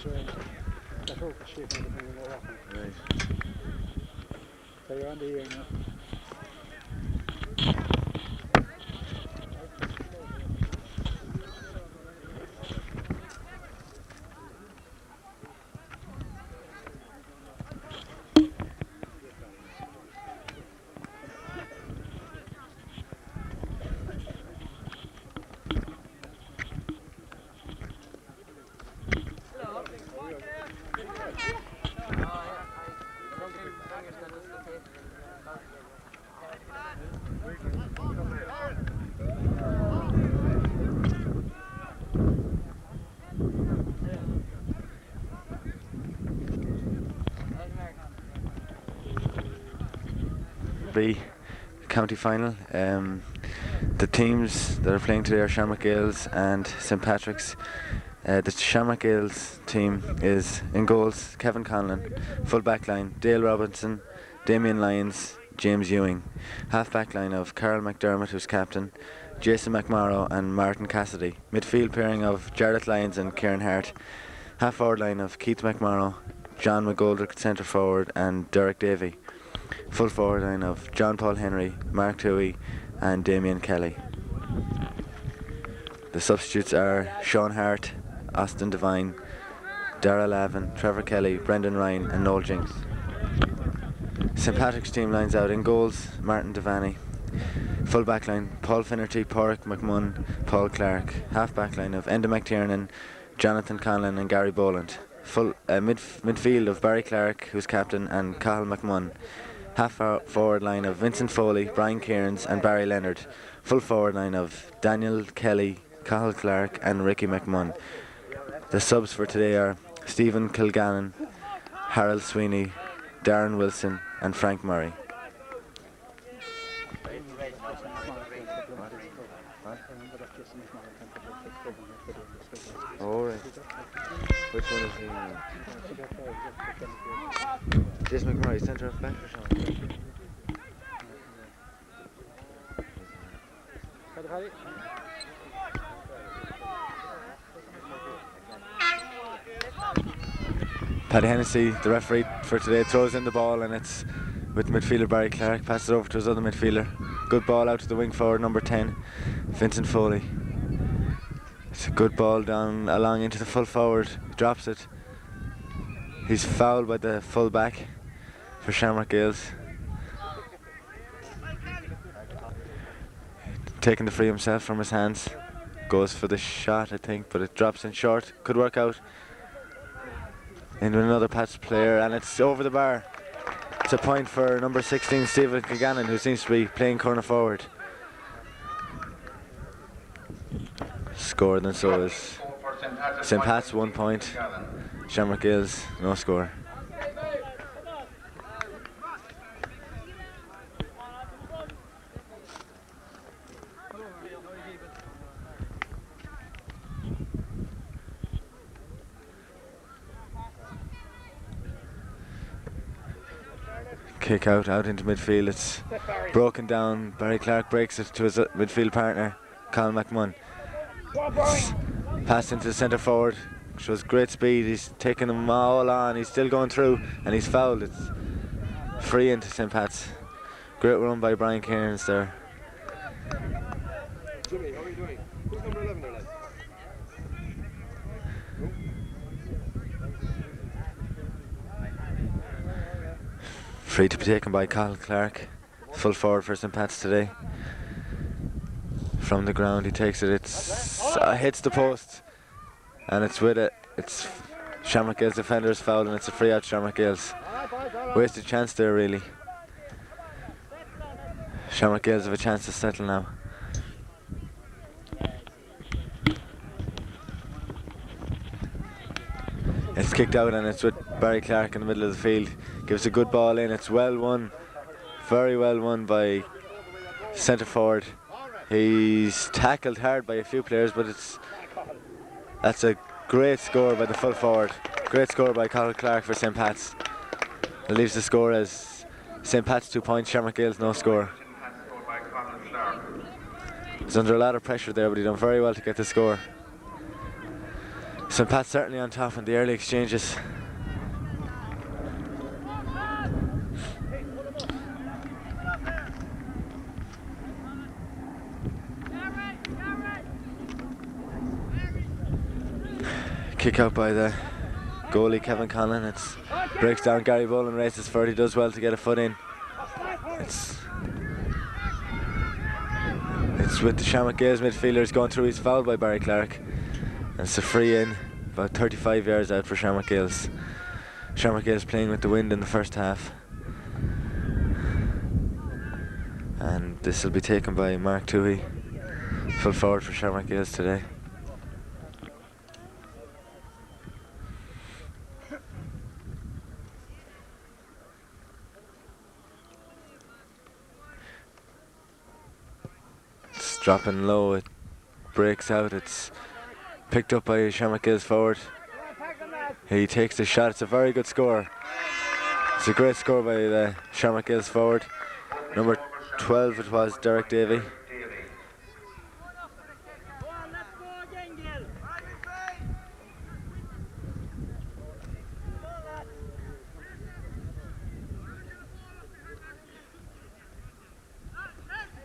Right. So you're on the ear now. B county final. The teams that are playing today are Shamrock Gales and St Patrick's. The Shamrock Gales team is in goals Kevin Conlon, full back line Dale Robinson, Damien Lyons, James Ewing, half back line of Carol McDermott, who's captain, Jason McMorrow and Martin Cassidy, midfield pairing of Jarlath Lyons and Kieran Hart, half forward line of Keith McMorrow, John McGoldrick centre forward and Derek Davey, full forward line of John Paul Henry, Mark Toohey and Damien Kelly. The substitutes are Sean Hart, Austin Devine, Dara Lavin, Trevor Kelly, Brendan Ryan and Noel Jinks. St Patrick's team lines out in goals Martin Devaney, full back line Paul Finnerty, Porrick McMunn, Paul Clark, half back line of Enda McTiernan, Jonathan Conlon and Gary Boland, full midfield of Barry Clark, who's captain, and Cathal McMunn, half forward line of Vincent Foley, Brian Cairns and Barry Leonard, full forward line of Daniel Kelly, Cathal Clark and Ricky McMunn. The subs for today are Stephen Kilgannon, Harold Sweeney, Darren Wilson and Frank Murray. Oh, right. Which one is he? Jason McMurray, centre of back for Sean. Paddy Hennessy, the referee for today, throws in the ball and it's with midfielder Barry Clark, passes it over to his other midfielder. Good ball out to the wing forward, number 10, Vincent Foley. It's a good ball down along into the full forward, drops it. He's fouled by the full back for Shamrock Gales. Taking the free himself from his hands, goes for the shot I think, but it drops in short. Could work out into another patch player and it's over the bar. It's a point for number 16 Stephen Kilgannon, who seems to be playing corner forward. Scored and so is St Pat's 1 point, Shamrock Gales no score. Kick out into midfield, it's broken down. Barry Clark breaks it to his midfield partner Colin McMunn. Pass into the centre forward, shows great speed, he's taking them all on, he's still going through and he's fouled. It's free into St Pat's. Great run by Brian Cairns there. Jimmy, how are you doing? Who's number 11 there, lad? Free to be taken by Cathal Clark, full forward for St Pat's today. From the ground he takes it, it's hits the post and it's with it. It's Shamrock Gales defender's foul and it's a free out Shamrock Gales. Wasted chance there really. Shamrock Gales have a chance to settle now. It's kicked out and it's with Barry Clark in the middle of the field. Gives a good ball in, it's well won. Very well won by centre forward. He's tackled hard by a few players, but that's a great score by the full forward. Great score by Cathal Clark for St Pat's. It leaves the score as St Pat's 2 points, Shamrock Gales no score. He's under a lot of pressure there, but he done very well to get the score. St. Pat's certainly on top in the early exchanges. Kick out by the goalie Kevin Conlon. It breaks down. Gary Boland races for it. He does well to get a foot in. It's with the Shamrock Gales midfielders going through. He's fouled by Barry Clark. And it's a free in, about 35 yards out for Shamrock Gales. Shamrock Gales playing with the wind in the first half. And this will be taken by Mark Toohey, full forward for Shamrock Gales today. It's dropping low, it breaks out, it's picked up by Shamrock Gales forward. He takes the shot. It's a very good score. It's a great score by the Shamrock Gales forward. Number 12 it was, Derek Davey.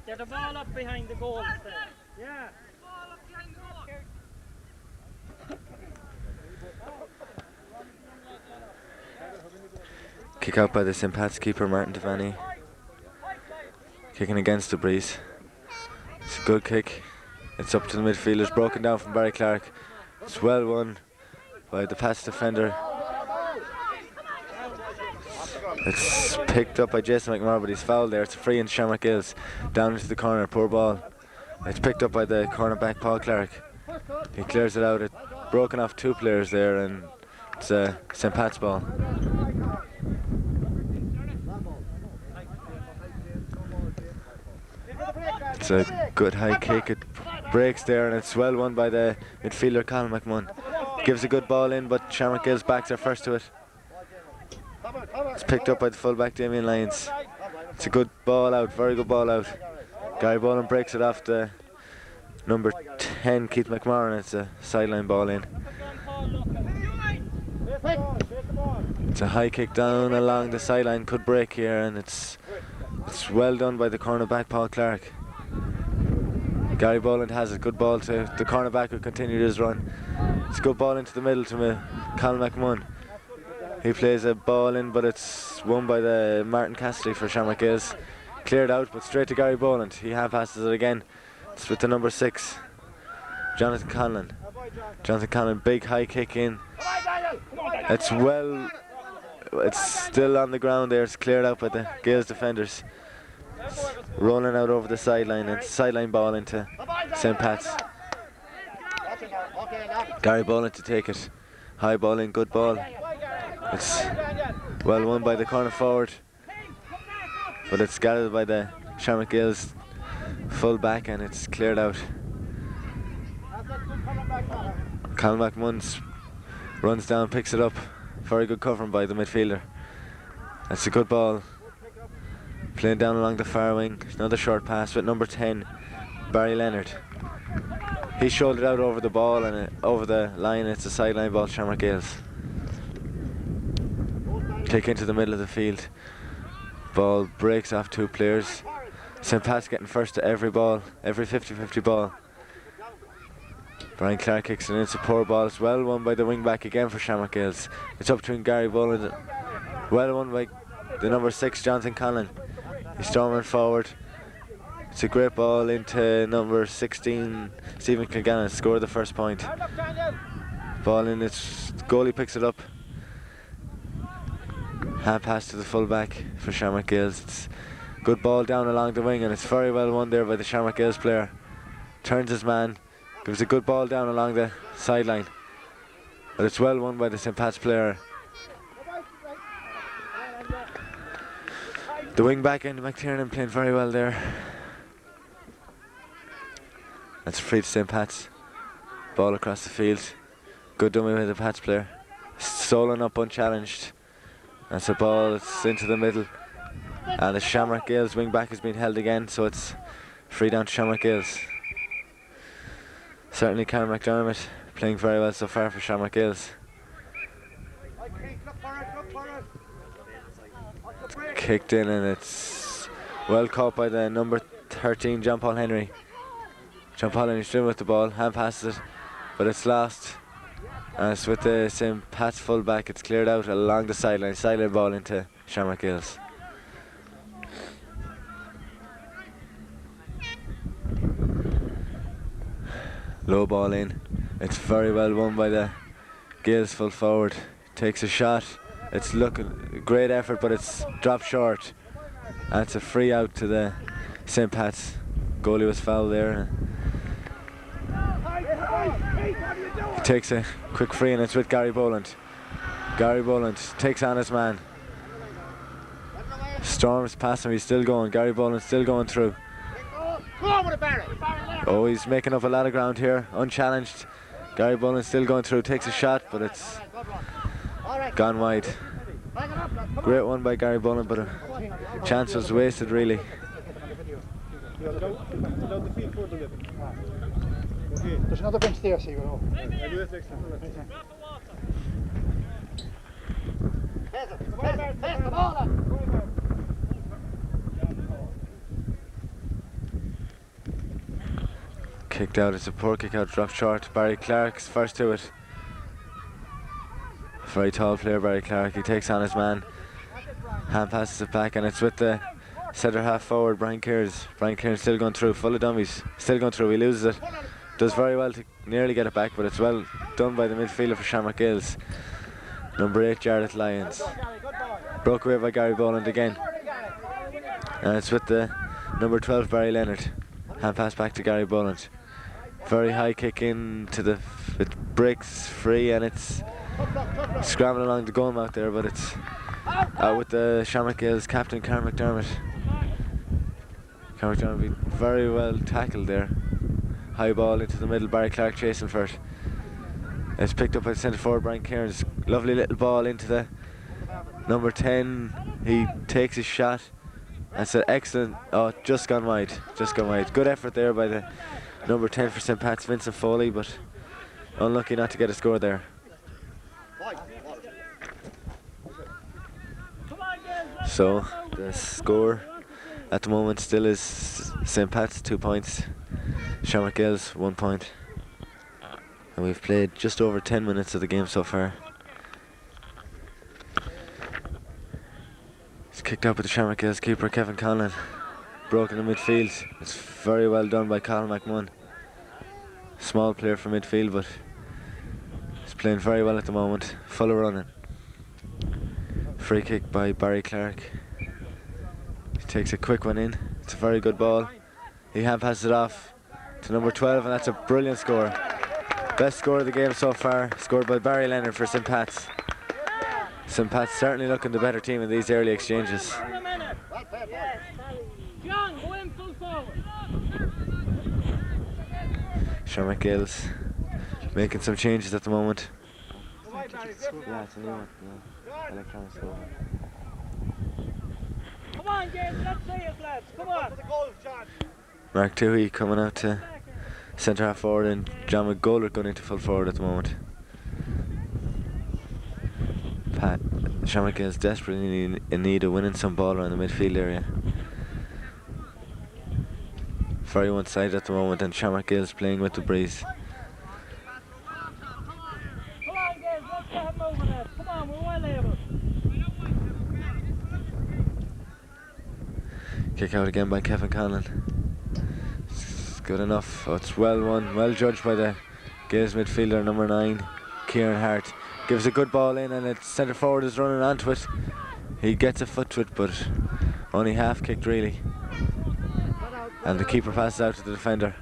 Get the ball up behind the goal. Yeah. Kick out by the St. Pat's keeper Martin Devaney. Kicking against the breeze. It's a good kick. It's up to the midfielders, broken down from Barry Clark. It's well won by the Pat's defender. It's picked up by Jason McMahon, but he's fouled there. It's a free in Shamrock Gales. Down into the corner, poor ball. It's picked up by the cornerback Paul Clark. He clears it out. It's broken off two players there, and it's a St. Pat's ball. It's a good high kick. It breaks there, and it's well won by the midfielder Colin McMahon. Gives a good ball in, but Shamrock Gales backs are first to it. It's picked up by the fullback Damien Lyons. It's a good ball out, very good ball out. Gary Boland breaks it off the number 10 Keith McMahon. It's a sideline ball in. It's a high kick down along the sideline, could break here, and it's well done by the cornerback Paul Clark. Gary Boland has a good ball to the cornerback who continued his run. It's a good ball into the middle to Colin McMahon. He plays a ball in, but it's won by the Martin Cassidy for Shamrock Gales. Cleared out, but straight to Gary Boland. He half passes it again. It's with the number 6, Jonathan Conlon. Jonathan Conlon, big high kick in. It's still on the ground there. It's cleared out by the Gales defenders. It's rolling out over the sideline, and sideline ball into St. Pat's. Gary Boland to take it. High ball in, good ball. It's well won by the corner forward, but it's gathered by the Shamrock Gales full back, and it's cleared out. Colin McMahon runs down, picks it up. Very good covering by the midfielder. That's a good ball. Playing down along the far wing. Another short pass with number 10, Barry Leonard. He shouldered out over the ball and over the line. It's a sideline ball, Shamrock Gales. Kick into the middle of the field. Ball breaks off two players. St. Pat's getting first to every ball, every 50-50 ball. Brian Clark kicks it in. It's a poor ball. It's well won by the wing back again for Shamrock Gales. It's up between Gary Boland. Well won by the number 6, Jonathan Conlon. He's storming forward. It's a great ball into number 16, Stephen Kilgannon. Scored the first point. Ball in. It's goalie picks it up. Hand pass to the fullback for Shamrock Gales. It's good ball down along the wing, and it's very well won there by the Shamrock Gales player. Turns his man, gives a good ball down along the sideline, but it's well won by the St. Pat's player. The wing back end, McTiernan, playing very well there. That's free to St. Pat's. Ball across the field. Good dummy by the Pats player. Stolen up unchallenged. That's a ball, it's into the middle. And the Shamrock Gales wing back has been held again, so it's free down to Shamrock Gales. Certainly Karen McDermott playing very well so far for Shamrock Hills. It's kicked in and it's well caught by the number 13, John Paul Henry. John Paul Henry still with the ball, hand passes it, but it's lost. And it's with the St. Pat's fullback, it's cleared out along the sideline ball into Shamrock Hills. Low ball in. It's very well won by the Gales full forward. Takes a shot. It's looking great effort, but it's dropped short. And it's a free out to the St. Pat's. Goalie was fouled there. He takes a quick free and it's with Gary Boland. Gary Boland takes on his man. Storms past him, he's still going. Gary Boland still going through. Oh, he's making up a lot of ground here, unchallenged. Gary Boland still going through, takes a shot, but it's gone wide. Great one by Gary Boland, but a chance was wasted really. There's another bench there, so you go. Kicked out, it's a poor kick out, dropped short. Barry Clark's first to it. Very tall player, Barry Clark. He takes on his man, hand passes it back, and it's with the centre half forward, Brian Kearns. Brian Kearns still going through, full of dummies, still going through. He loses it, does very well to nearly get it back, but it's well done by the midfielder for Shamrock Hills, number 8, Jarlath Lyons. Broke away by Gary Boland again, and it's with the number 12, Barry Leonard. Hand pass back to Gary Boland. Very high kick in to the, it breaks free and it's scrambling along the goal mouth there, but it's out with the Shamrock Hills captain, Carl McDermott. Carl McDermott being very well tackled there. High ball into the middle, Barry Clark chasing for it. It's picked up by the centre forward, Brian Kearns. Lovely little ball into the number 10. He takes his shot. That's an excellent, oh, just gone wide. Good effort there by the number 10 for St. Pat's, Vincent Foley, but unlucky not to get a score there. So the score at the moment still is St. Pat's 2 points, Shamrock Hills 1 point. And we've played just over 10 minutes of the game so far. It's kicked out with the Shamrock Hills keeper, Kevin Conlon. Broken in midfield. It's very well done by Colin McMahon. Small player for midfield, but he's playing very well at the moment. Full of running. Free kick by Barry Clark. He takes a quick one in. It's a very good ball. He hand passes it off to number 12, and that's a brilliant score. Best score of the game so far, scored by Barry Leonard for St. Pat's. St. Pat's certainly looking the better team in these early exchanges. Shamrock Hills making some changes at the moment. Yeah, it's a new one. Yeah. Electronic score. Come on, James, let's see it, lads. Come on. Mark Toohey coming out to centre half forward, and John McGoldrick going into full forward at the moment. Shamrock is desperately in need of winning some ball around the midfield area. Very one-sided at the moment, and Shamrock is playing with the breeze. Come on, James, let's get him moving, lads. Come on, we're well able. Kick out again by Kevin Conlon. It's good enough. Oh, it's well won, well judged by the Gales midfielder, number 9, Kieran Hart. Gives a good ball in, and its centre forward is running onto it. He gets a foot to it, but only half kicked really. And the keeper passes out to the defender.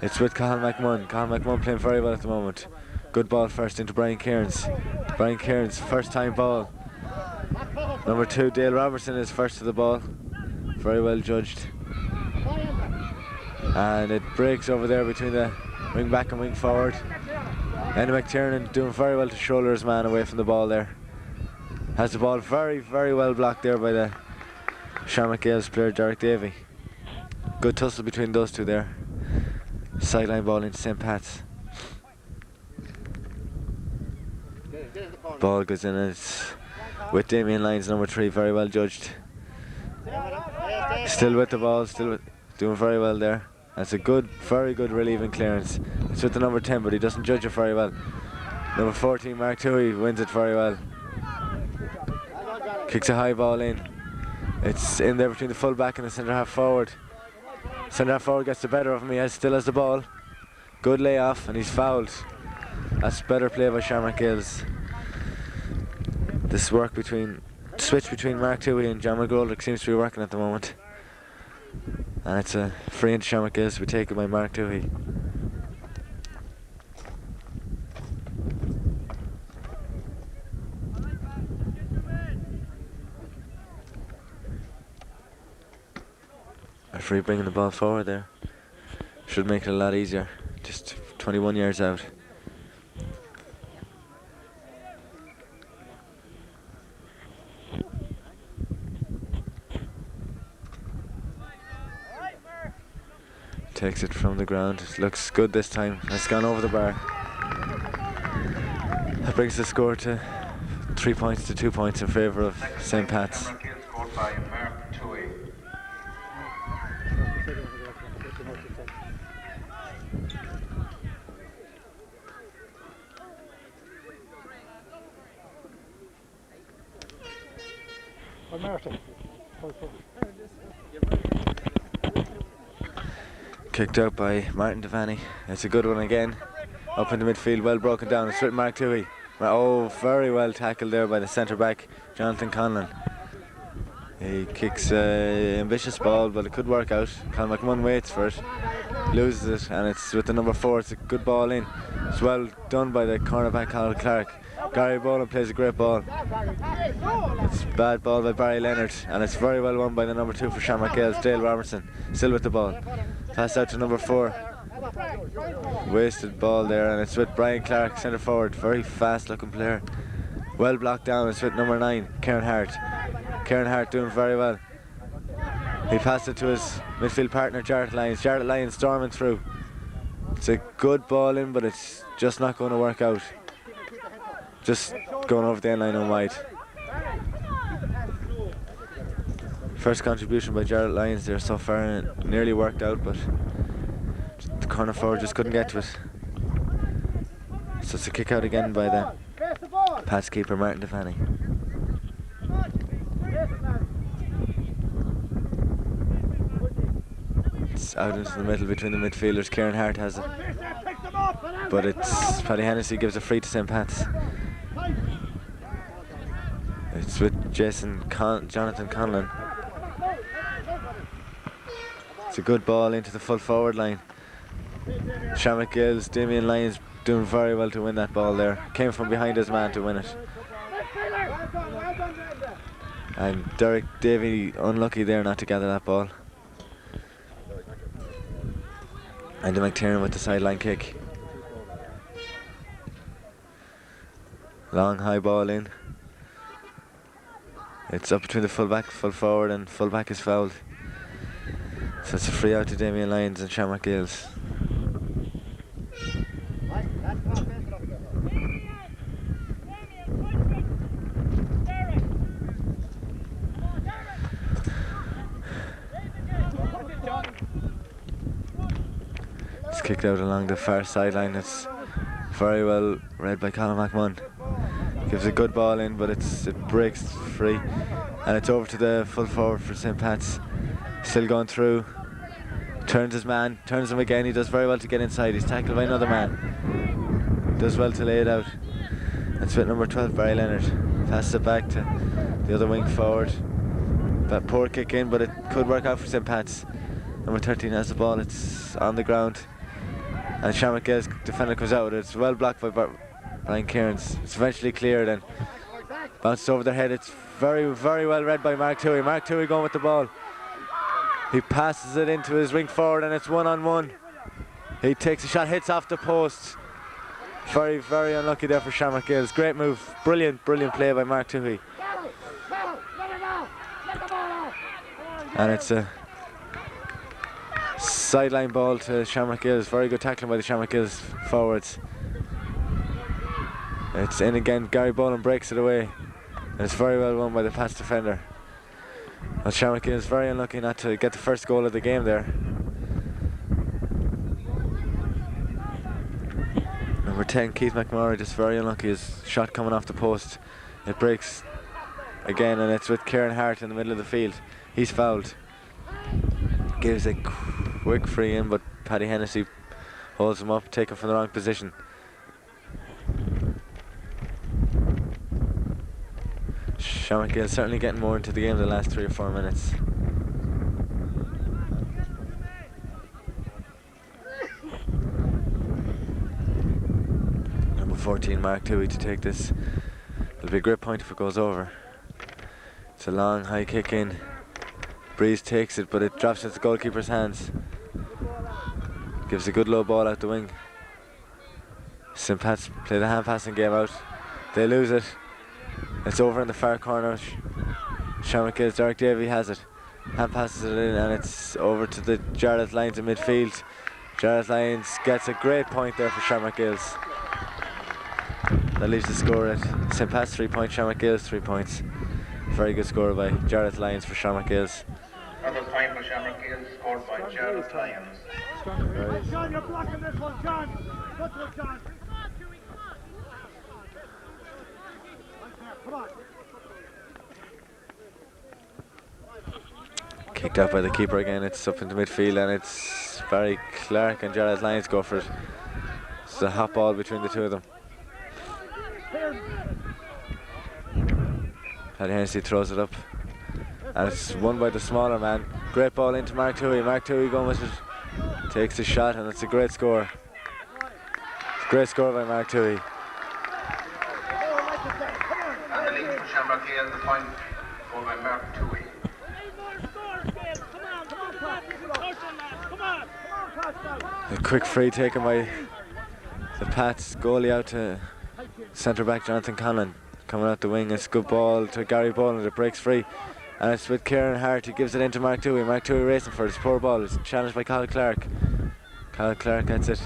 It's with Colin McMahon. Colin McMahon playing very well at the moment. Good ball first into Brian Kearns. Brian Kearns, first time ball. Number 2, Dale Robertson, is first to the ball. Very well judged. And it breaks over there between the wing back and wing forward. Andy McTiernan doing very well to shoulder his man away from the ball there. Has the ball very, very well blocked there by the Shamrock Gales player, Derek Davey. Good tussle between those two there. Sideline ball into St. Pat's. Ball goes in, and it's with Damien Lyons, number 3, very well judged. Still with the ball, doing very well there. That's a good, very good relieving clearance. It's with the number 10, but he doesn't judge it very well. Number 14, Mark Toohey, wins it very well. Kicks a high ball in. It's in there between the full back and the centre half forward. Centre half forward gets the better of him. He still has the ball. Good layoff, and he's fouled. That's better play by Shamrock Gills. This switch between Mark Toohey and John McGoldrick seems to be working at the moment. And it's a free into Shamrock Gills to be taken by Mark Toohey. A free bringing the ball forward there. Should make it a lot easier. Just 21 yards out. Takes it from the ground. It looks good this time. It's gone over the bar. That brings the score to 3 points to 2 points in favour of St. Pat's. Kicked out by Martin Devaney. It's a good one again. Up in the midfield, well broken down. It's with Mark Toohey. Oh, very well tackled there by the centre back, Jonathan Conlon. He kicks an ambitious ball, but it could work out. Colin McMunn waits for it, loses it, and it's with the number 4. It's a good ball in. It's well done by the cornerback, Conor Clark. Gary Boland plays a great ball. It's a bad ball by Barry Leonard, and it's very well won by the number 2 for Shamrock Gills, Dale Robertson. Still with the ball. Pass out to number 4. Wasted ball there, and it's with Brian Clark, centre forward. Very fast looking player. Well blocked down. It's with number 9, Kieran Hart. Kieran Hart doing very well. He passed it to his midfield partner, Jarrett Lyons. Jarrett Lyons storming through. It's a good ball in, but it's just not going to work out. Just going over the end line and wide. First contribution by Jarrett Lyons there so far, and it nearly worked out, but the corner forward just couldn't get to it. So it's a kick out again by the Pats keeper, Martin Devaney. It's out into the middle between the midfielders. Kieran Hart has it, but it's Paddy Hennessy gives a free to St. Pat's. It's with Jonathan Conlon. It's a good ball into the full forward line. Shamrock Gills, Damien Lyons doing very well to win that ball there. Came from behind his man to win it. And Derek Davey unlucky there not to gather that ball. Andy McTiernan with the sideline kick. Long high ball in. It's up between the full forward, and full back is fouled. So it's a free out to Damien Lyons and Shamrock Gills. It's kicked out along the far sideline. It's very well read by Colin McMunn. Gives a good ball in, but it breaks free, and it's over to the full forward for St. Pat's. Still going through. Turns his man, turns him again. He does very well to get inside. He's tackled by another man. Does well to lay it out. It's with number 12, Barry Leonard. Passes it back to the other wing forward. That poor kick in, but it could work out for St. Pat's. Number 13 has the ball. It's on the ground, and Shamrock Gills defender comes out with it. It's well blocked by Brian Cairns. It's eventually cleared and bounced over their head. It's very, very well read by Mark Toohey. Mark Toohey going with the ball. He passes it into his wing forward, and it's 1-on-1. He takes a shot, hits off the post. Very, very unlucky there for Shamrock Gills. Great move. Brilliant, brilliant play by Mark Toohey. And it's a sideline ball to Shamrock Gills. Very good tackling by the Shamrock Gills forwards. It's in again. Gary Boland breaks it away. And it's very well won by the Pats defender. Well, Shamrock is very unlucky not to get the first goal of the game there. Number 10, Keith McMurray, just very unlucky. His shot coming off the post. It breaks again, and it's with Kieran Hart in the middle of the field. He's fouled. Gives a quick free in, but Paddy Hennessy holds him up, taken from the wrong position. Shamrock is certainly getting more into the game the last 3 or 4 minutes. Number 14, Mark Toohey, to take this. It'll be a great point if it goes over. It's a long high kick in. Breeze takes it, but it drops into the goalkeeper's hands. Gives a good low ball out the wing. St. Pat's play the hand passing game out. They lose it. It's over in the far corner. Shamrock Hills, Derek Davey has it. Hand passes it in, and it's over to the Jarlath Lions in midfield. Jarlath Lions gets a great point there for Shamrock Hills. That leaves the score at St. Pat's 3 points, Shamrock Hills 3 points. Very good score by Jarlath Lions for Shamrock Hills. Another point for Shamrock Hills, scored by Jarlath Lions. John, you're blocking this one, John. Go to it, John. Come on. Kicked out by the keeper again. It's up into midfield, and it's Barry Clark and Jarlath Lions go for it. It's a hot ball between the two of them. Paddy Hennessy throws it up, and it's won by the smaller man. Great ball into Mark Toohey. Mark Toohey going with it. Takes the shot, and it's a great score. It's a great score by Mark Toohey. And the lead for Shamrock Hills, the point scored by Mark Toohey. A quick free taken by the Pats. Goalie out to centre back Jonathan Conlon. Coming out the wing, it's a good ball to Gary Boland. It breaks free, and it's with Kieran Hart. He gives it into Mark Toohey. Mark Toohey racing for it. It's poor ball. It's challenged by Kyle Clark. Kyle Clark gets it,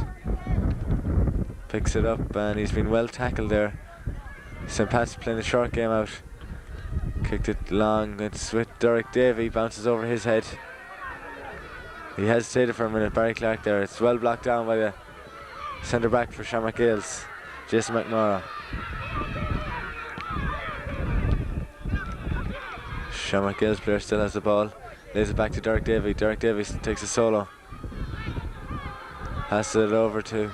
picks it up, and he's been well tackled there. St. Pat's playing the short game out. Kicked it long. It's with Derek Davey. Bounces over his head. He hesitated for a minute, Barry Clark there. It's well blocked down by the centre back for Shamrock Hills, Jason McNamara. Shamrock Hills player still has the ball. Lays it back to Derek Davey. Derek Davey takes a solo. Passes it over to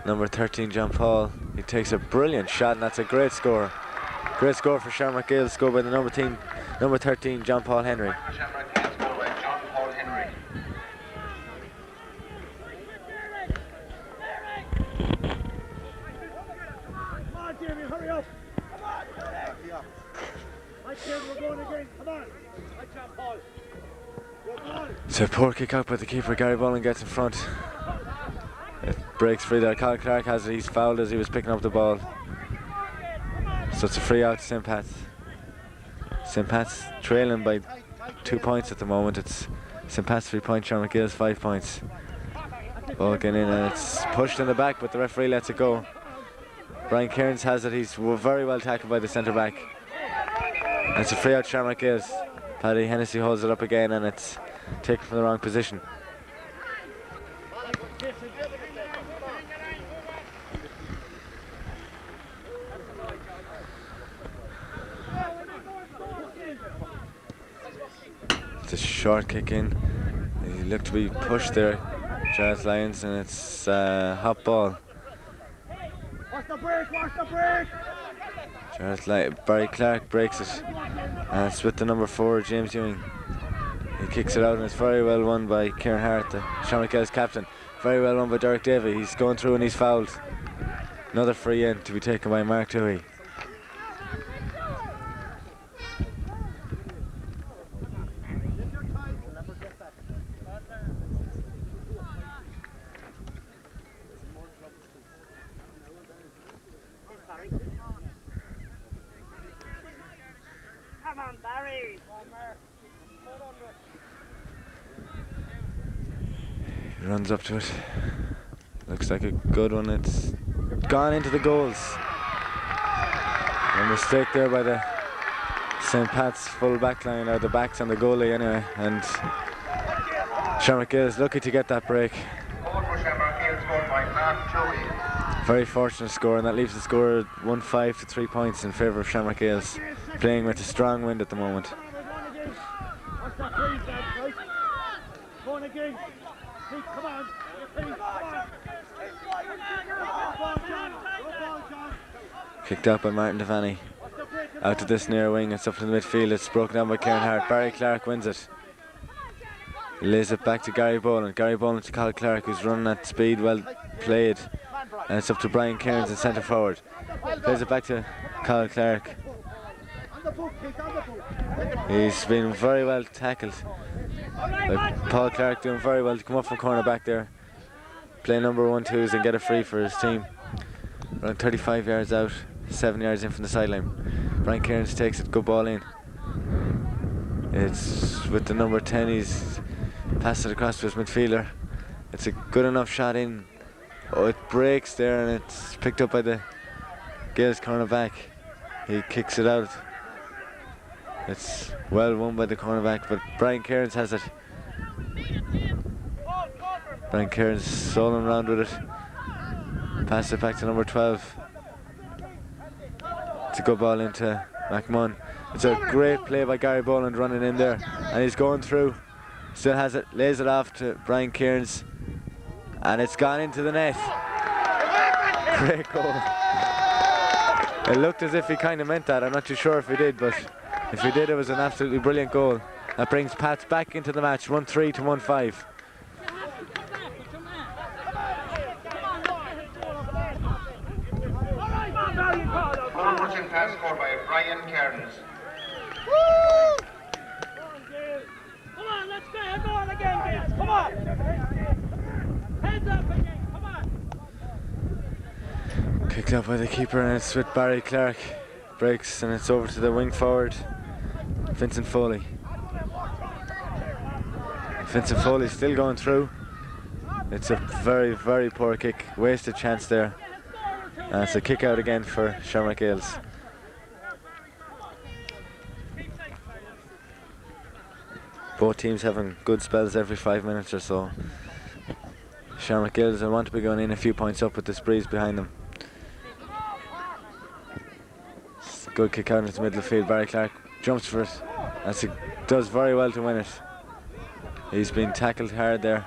number 13, John Paul. He takes a brilliant shot, and that's a great score. Great score for Shamrock Hills, scored by the number 13, John Paul Henry. Shamrock Hills, scored by John Paul Henry. Come on, Jamie, hurry up. Come on. Right, Jamie, we're going again. Come on. Right, John Paul. It's a poor kick out by the keeper. Gary Boland gets in front. It breaks free there. Kyle Clark has it. He's fouled as he was picking up the ball. So it's a free out to St. Pat's. St. Pat's trailing by 2 points at the moment. It's St. Pat's 3 points, Shamrock Hills 5 points. Ball getting in, and it's pushed in the back, but the referee lets it go. Brian Cairns has it. He's very well tackled by the centre back. And it's a free out to Shamrock Hills. Paddy Hennessy holds it up again, and it's taken from the wrong position. It's a short kick in. He looked to be pushed there, Jarlath Lions, and it's a hot ball. Watch the break, watch the break. Barry Clark breaks it, and it's with the number 4, James Ewing. He kicks it out, and it's very well won by Kieran Hart, the Shamrock Hills captain. Very well won by Derek Davey. He's going through and he's fouled. Another free in to be taken by Mark Toohey. Come on, Barry. He runs up to it. Looks like a good one. It's gone into the goals. A mistake there by the St. Pat's full back line, or the backs on the goalie anyway, and Shamrock Gales lucky to get that break. Goal for Shamrock Hill scored by Mark Joey. Very fortunate score, and that leaves the score 1-5 to 3 points in favour of Shamrock Gales, playing with a strong wind at the moment. What's that freeze, lads, right? Going again. Pete, come on. Pete, come on. Go ball, John. Kicked out by Martin Devaney. Out to this near wing, it's up to the midfield, it's broken down by Kieran Hart. Barry Clark wins it. He lays it back to Gary Boland. Gary Boland to Colin Clark, who's running at speed, well played. And it's up to Brian Cairns in centre forward. Plays it back to Colin Clark. He's been very well tackled. Paul Clark doing very well to come up from corner back there. Play number 1-2s and get a free for his team. Around 35 yards out, 7 yards in from the sideline. Brian Cairns takes it, good ball in. It's with the number 10, he's passed it across to his midfielder. It's a good enough shot in. Oh, it breaks there and it's picked up by the Gales cornerback. He kicks it out. It's well won by the cornerback, but Brian Cairns has it. Brian Cairns soloing around with it. Pass it back to number 12. It's a good ball into McMahon. It's a great play by Gary Boland running in there, and he's going through. Still has it, lays it off to Brian Cairns, and it's gone into the net. Great goal. It looked as if he kind of meant that. I'm not too sure if he did, but if he did, it was an absolutely brilliant goal. That brings Pats back into the match, 1-3 to 1-5. Forward pass scored by Brian Cairns. Come on, let's go. Go on again, Gales. Come on. Heads up again. Come on. Kicked out by the keeper, and it's with Barry Clark. Breaks, and it's over to the wing forward, Vincent Foley. Vincent Foley still going through. It's a very, very poor kick. Wasted chance there. And it's a kick out again for Shamrock Gales. Both teams having good spells every 5 minutes or so. Shamrock Gales will want to be going in a few points up with this breeze behind them. Good kick out into the middle of the field. Barry Clark jumps for it. And does very well to win it. He's been tackled hard there.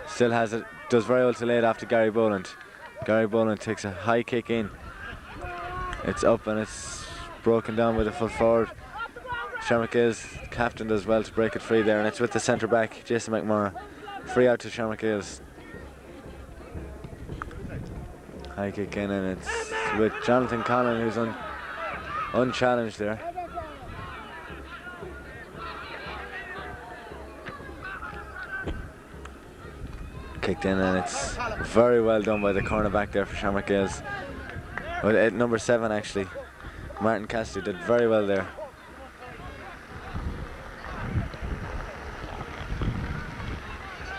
Still has it. Does very well to lay it off to Gary Boland. Gary Boland takes a high kick in. It's up and it's broken down by the full forward. Shamrock Gales captain does well to break it free there, and it's with the centre back, Jason McMorrow. Free out to Shamrock Gales. High kick in, and it's with Jonathan Conlon, who's unchallenged there. Kicked in, and it's very well done by the cornerback there for Shamrock Gales. Well, at number 7 actually, Martin Cassidy did very well there.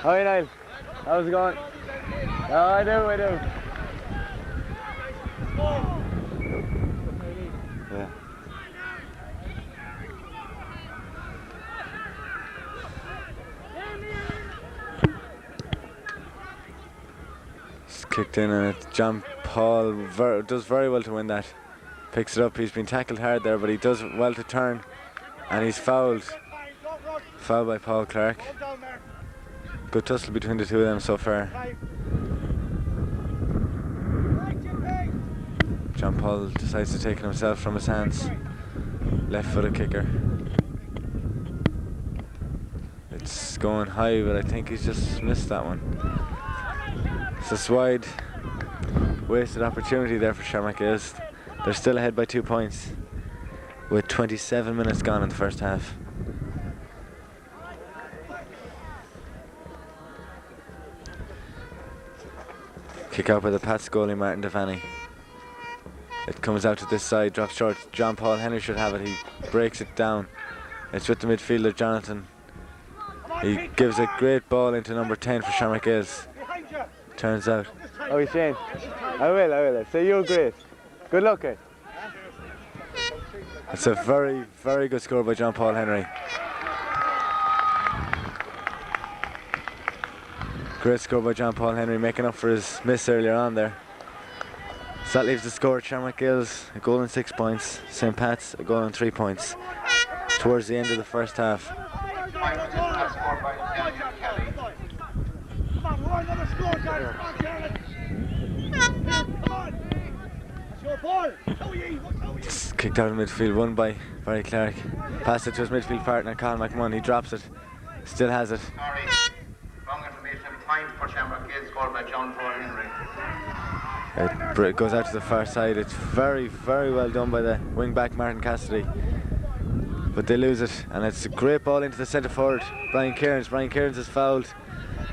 Hi Niall, how's it going? Oh, I do. Yeah. It's kicked in, and it's John Paul does very well to win that. Picks it up. He's been tackled hard there, but he does well to turn, and he's fouled. Fouled by Paul Clark. Good tussle between the two of them so far. John Paul decides to take it himself from his hands. Left-footed kicker. It's going high, but I think he's just missed that one. It's a wide, wasted opportunity there for Shamrock Gales. They're still ahead by 2 points, with 27 minutes gone in the first half. Kick out by the Pats goalie, Martin Devaney. It comes out to this side, drops short. John Paul Henry should have it. He breaks it down. It's with the midfielder, Jonathan. He gives a great ball into number 10 for Shamrock Gales. Turns out. Oh, Shane. I will. So you're great. Good luck, eh? It's a very, very good score by John Paul Henry. Great score by John Paul Henry, making up for his miss earlier on there. So that leaves the score at Shamrock Gills, a goal and 6 points. St. Pat's, a goal and 3 points. Towards the end of the first half. Point was scored by Daniel Kelly. Come on, we're another score, guys. Come on, Jared. Come on. That's your ball. It's kicked out of midfield, won by Barry Clark. Passed it to his midfield partner, Colin McMahon. He drops it, still has it. Sorry, wrong information. Point for Shamrock Gills scored by John Paul Henry. It goes out to the far side. It's very, very well done by the wing back Martin Cassidy. But they lose it, and it's a great ball into the centre forward, Brian Cairns. Brian Cairns is fouled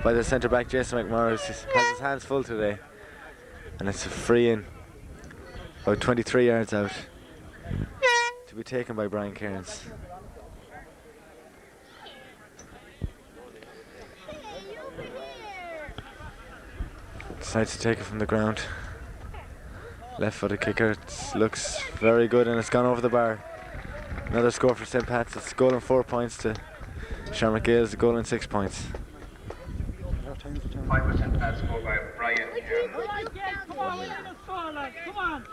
by the centre back Jason McMorris. He has his hands full today. And it's a free in, about 23 yards out, to be taken by Brian Cairns. Decides to take it from the ground. Left footed kicker. It looks very good, and it's gone over the bar. Another score for St. Pat's. It's a goal and 4 points to Shamrock Gills, a goal and 6 points. Point was St. Pat's scored by Brian Cairns. Come on, we're gonna score, lads. Come on.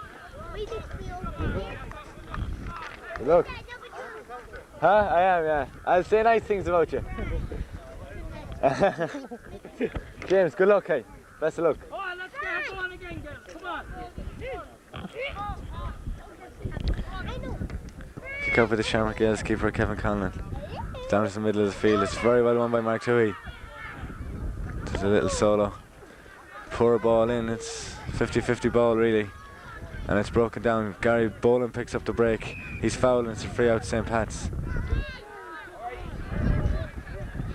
Good luck. Huh? I am, yeah. I'll say nice things about you. James, good luck, hey. Best of luck. Oh, let's get going again, girls. Come on. Kick out for the Shamrock Gills keeper Kevin Conlon. It's down to the middle of the field. It's very well won by Mark Toohey. There's a little solo. Poor ball in. It's 50-50 ball really. And it's broken down. Gary Boland picks up the break. He's fouled and it's a free out to St. Pat's.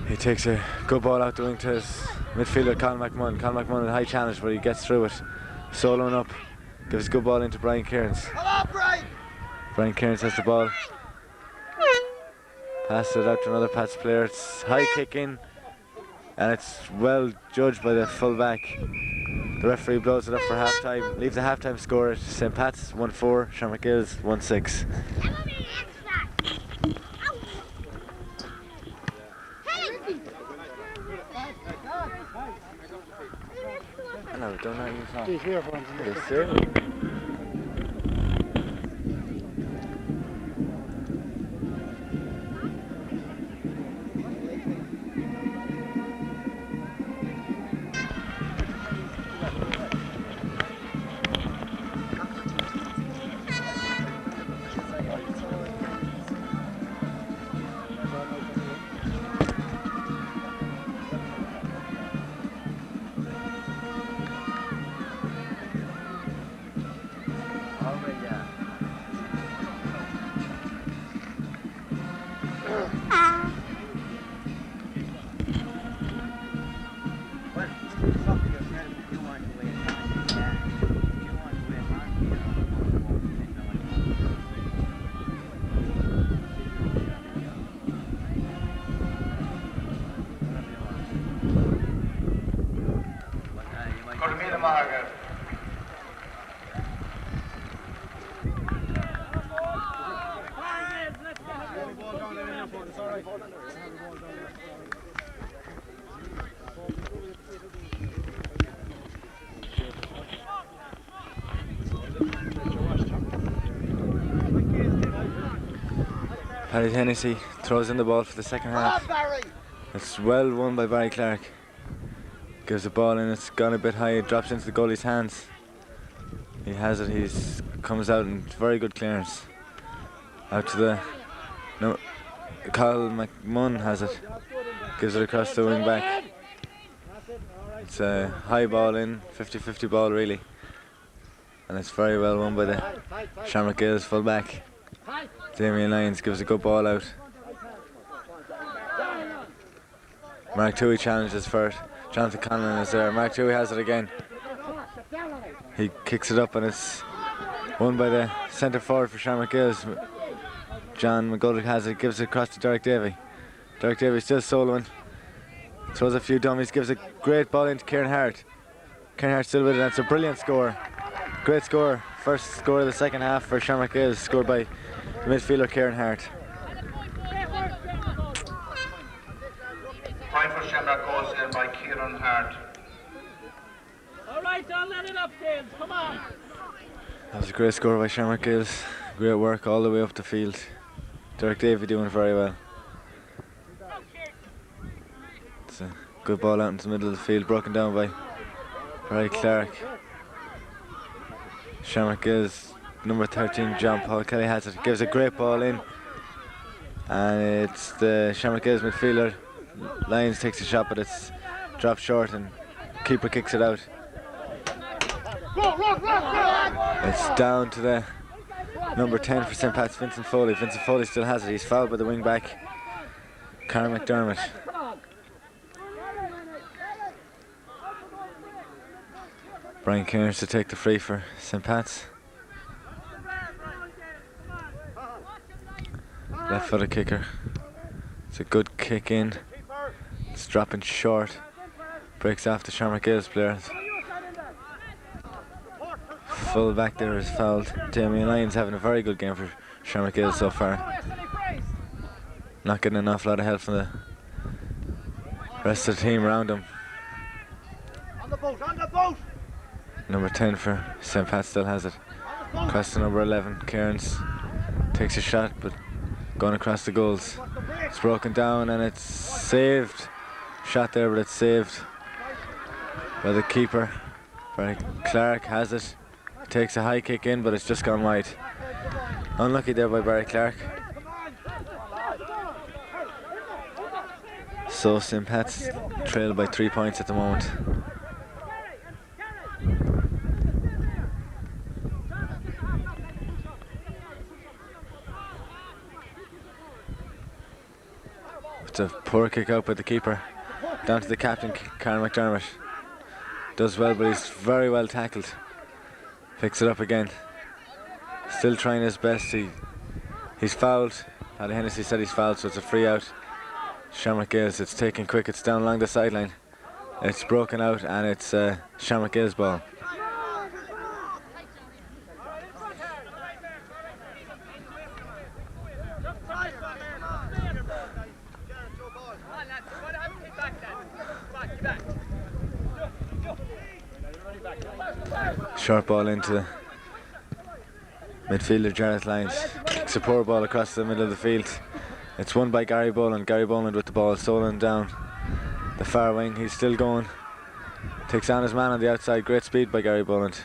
He takes a good ball out the wing to his midfielder Colin McMahon. Colin McMahon with a high challenge, but he gets through it. Soloing up. Gives a good ball into Brian Cairns. Come on, Brian. Brian Cairns has the ball. Passes it out to another Pats player. It's high kick in, and it's well judged by the full back. The referee blows it up for half time. Leaves the half time score at St. Pat's 1-4, Shamrock Gills 1-6. Hello, don't know you talk. He's here for him. Yes, sir. Paddy Hennessy throws in the ball for the second half. It's well won by Barry Clark. Gives the ball in, it's gone a bit high, it drops into the goalie's hands. He has it, he's comes out and very good clearance. Out to the Kyle McMunn has it. Gives it across the wing back. It's a high ball in, 50-50 ball really. And it's very well won by the Shamrock Gills full back. Damien Lyons gives a good ball out. Mark Toohey challenges first. Jonathan Conlon is there. Mark Toohey has it again. He kicks it up and it's won by the centre forward for Shamrock Gills. John McGullick has it, gives it across to Derek Davey. Derek Davey still soloing. Throws a few dummies, gives a great ball into Kieran Hart. Cairn still with it. That's a brilliant score. Great score. First score of the second half for Shamrock Gales, scored by the midfielder Kieran Hart. Point for Shamrock goal saved by Kieran Hart. All right, don't let it up, James. Come on. That was a great score by Shamrock Gales. Great work all the way up the field. Derek Davey doing very well. It's a good ball out into the middle of the field, broken down by Barry Clark. Shamrock Gales, number 13, John Paul Kelly has it. Gives a great ball in. And it's the Shamrock Gales midfielder. Lyons takes a shot, but it's dropped short and keeper kicks it out. It's down to the number 10 for St. Pat's, Vincent Foley. Vincent Foley still has it. He's fouled by the wing back, Conor McDermott. Brian Cairns to take the free for St. Pat's. Left footed kicker. It's a good kick in. It's dropping short. Breaks off the Shamrock Gales player. Full back there is fouled. Damien Lyons having a very good game for Shamrock Gales so far. Not getting an awful lot of help from the rest of the team around him. On the boat. Number 10 for St. Pat still has it. Across to number 11, Cairns takes a shot, but going across the goals. It's broken down and it's saved. Shot there, but it's saved by the keeper. Barry Clark has it. Takes a high kick in, but it's just gone wide. Unlucky there by Barry Clark. So St. Pat's trailed by 3 points at the moment. It's a poor kick out by the keeper. Down to the captain, Karen McDermott. Does well, but he's very well tackled. Picks it up again. Still trying his best. He's fouled. Paddy Hennessy said he's fouled, so it's a free out. Shamrock Gales, it's taken quick. It's down along the sideline. It's broken out and it's Shamrock Gales ball. Short ball into midfielder Jarrett Lyons. Kicks a poor ball across the middle of the field. It's won by Gary Boland. Gary Boland with the ball, stolen down the far wing. He's still going. Takes on his man on the outside. Great speed by Gary Boland.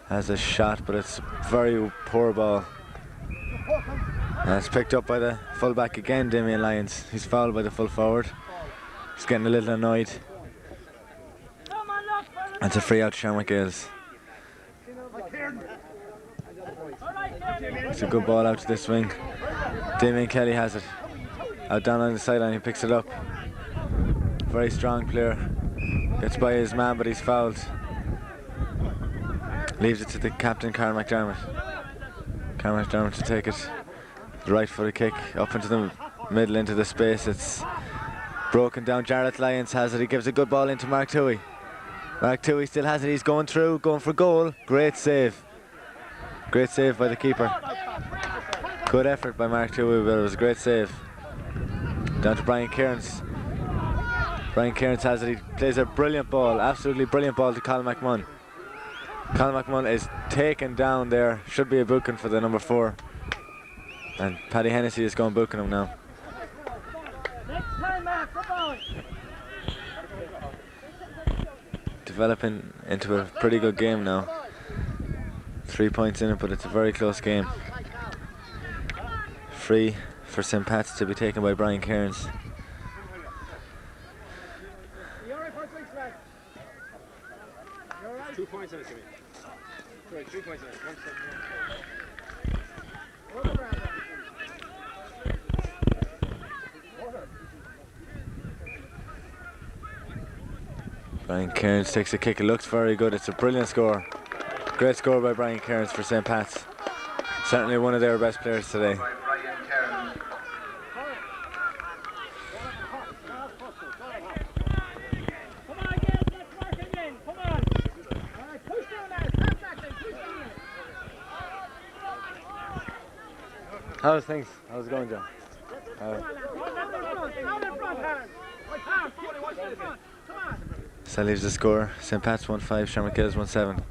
Has a shot, but it's a very poor ball. And it's picked up by the fullback again, Damien Lyons. He's fouled by the full forward. He's getting a little annoyed. It's a free out to Shamrock Gales. It's a good ball out to this wing. Damien Kelly has it. Out down on the sideline, he picks it up. Very strong player. Gets by his man, but he's fouled. Leaves it to the captain, Karen McDermott. Karen McDermott to take it. The right footed kick up into the middle, into the space. It's broken down. Jarrett Lyons has it. He gives a good ball into Mark Toohey. Mark Toohey still has it. He's going through, going for goal. Great save. Great save by the keeper. Good effort by Mark Toohey, but it was a great save. Down to Brian Cairns. Brian Cairns has it. He plays a brilliant ball, absolutely brilliant ball to Colin McMunn. Colin McMunn is taken down there. Should be a booking for the number 4. And Paddy Hennessy is going booking him now. Next time, Mark, come on. Developing into a pretty good game now. 3 points in it, but it's a very close game. Free for St. Pat's to be taken by Brian Cairns. You alright for 6 lads? You alright? 2 points in it, Jimmy. Sorry, 3 points in it. 1-7. Brian Cairns takes a kick. It looks very good. It's a brilliant score. Great score by Brian Cairns for St. Pat's. Certainly one of their best players today. By Brian Cairns. Come on again, let's work again, come on. How's things? How's it going, John? So that leaves the score. St. Pat's 1-5, Shamrock Hills 1-7.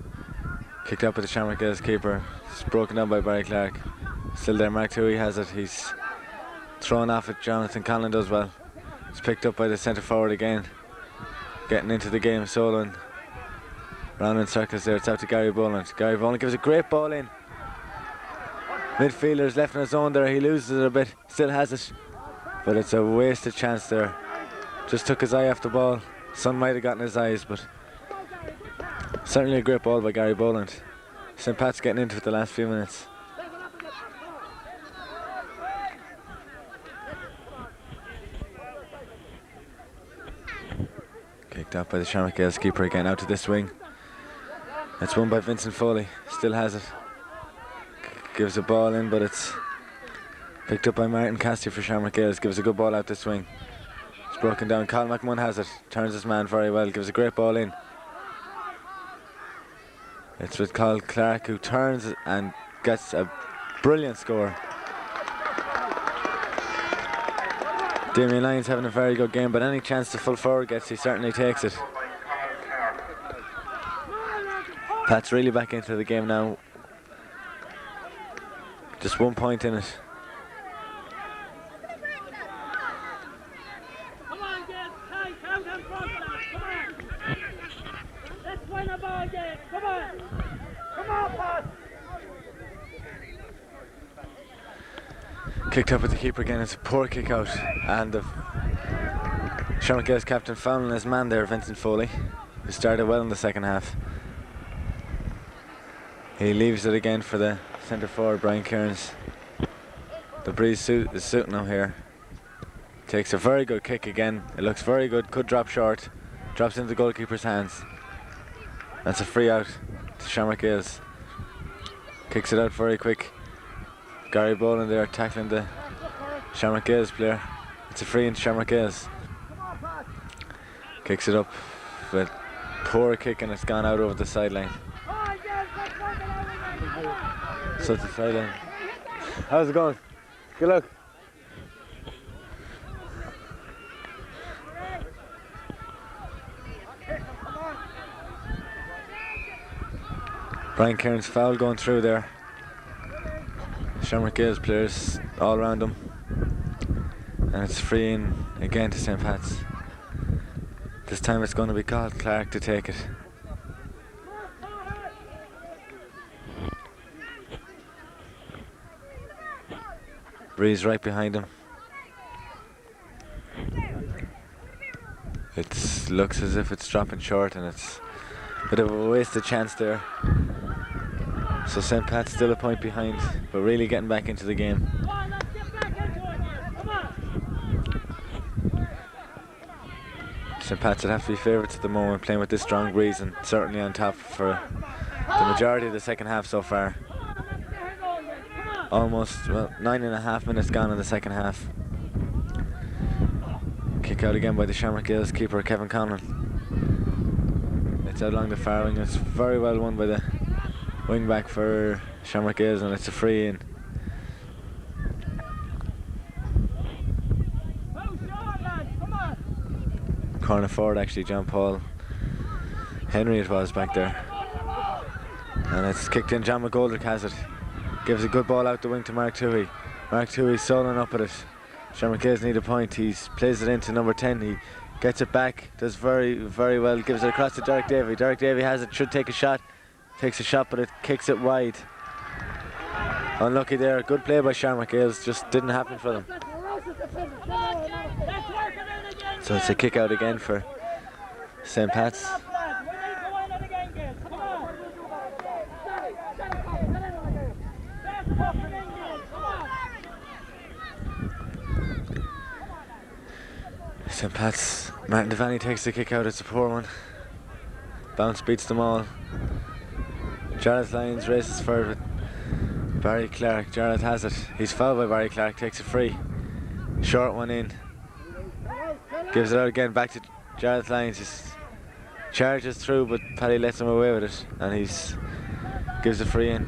Kicked up with the Shamrock Hills keeper. It's broken down by Barry Clark. Still there, Mark Toohey has it. He's thrown off it. Jonathan Conlon does well. It's picked up by the centre forward again. Getting into the game, soloing. Round in circles there. It's out to Gary Boland. Gary Boland gives a great ball in. Midfielder's left on his own there. He loses it a bit. Still has it. But it's a wasted chance there. Just took his eye off the ball. Sun might have gotten his eyes, but certainly a great ball by Gary Boland. St. Pat's getting into it the last few minutes. Kicked out by the Shamrock Gales keeper again, out to this wing. It's won by Vincent Foley. Still has it. Gives a ball in, but it's picked up by Martin Cassidy for Shamrock Gales. Gives a good ball out this wing. It's broken down. Colin McMahon has it. Turns his man very well. Gives a great ball in. It's with Colin Clark, who turns and gets a brilliant score. Damien Lyons having a very good game, but any chance the full forward gets, he certainly takes it. Pat's really back into the game now. Just 1 point in it. Come on, get tight, out in front of us, come on. Let's win a ball game, come on. Come on, Pat. Kicked up with the keeper again. It's a poor kick out, and the Shamrock Gales captain fouling his man there, Vincent Foley, who started well in the second half. He leaves it again for the centre forward, Brian Kearns. The breeze is suiting him here. Takes a very good kick again. It looks very good. Could drop short. Drops into the goalkeeper's hands. That's a free out to Shamrock Gales. Kicks it out very quick. Gary Boland there tackling the Shamrock Gales player. It's a free into Shamrock Gales. Kicks it up with poor kick, and it's gone out over the sideline. So it's the sideline. How's it going? Good luck. Brian Kearns foul going through there. Shamrock Gales players all around him. And it's free in again to St. Pat's. This time it's going to be Colin Clark to take it. Breeze right behind him. It looks as if it's dropping short, and it's a bit of a wasted chance there. So St. Pat's still a point behind, but really getting back into the game. St. Pat's would have to be favourites at the moment, playing with this strong breeze, and certainly on top for the majority of the second half so far. Almost, well, 9.5 minutes gone in the second half. Kick out again by the Shamrock Gales keeper, Kevin Conlon. It's out along the far wing. It's very well won by the wing back for Shamrock Gales, and it's a free in. Corner forward, actually, John Paul Henry it was back there. And it's kicked in. John McGoldrick has it. Gives a good ball out the wing to Mark Toohey. Mark Toohey soloing up at it. Shamrock Gales need a point. He plays it into number 10. He gets it back. Does very, very well. Gives it across to Derek Davey. Derek Davey has it. Should take a shot. Takes a shot, but it kicks it wide. Unlucky there. Good play by Shamrock Gales. Just didn't happen for them. So it's a kick out again for St. Pat's. St. Pat's, Martin Devaney takes the kick out. It's a poor one. Bounce beats them all. Jarlath Lyons races forward with Barry Clark. Jarlath has it. He's fouled by Barry Clark. Takes it free. Short one in. Gives it out again back to Jarlath Lyons. He charges through, but Paddy lets him away with it, and he's gives it free in.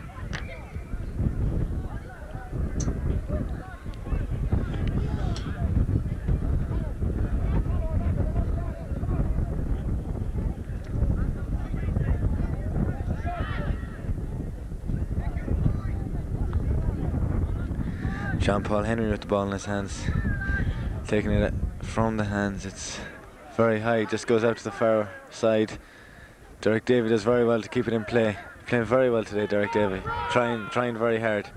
John Paul Henry with the ball in his hands, taking it from the hands. It's very high, just goes out to the far side. Derek Davey does very well to keep it in play. Playing very well today, Derek Davey. Trying very hard.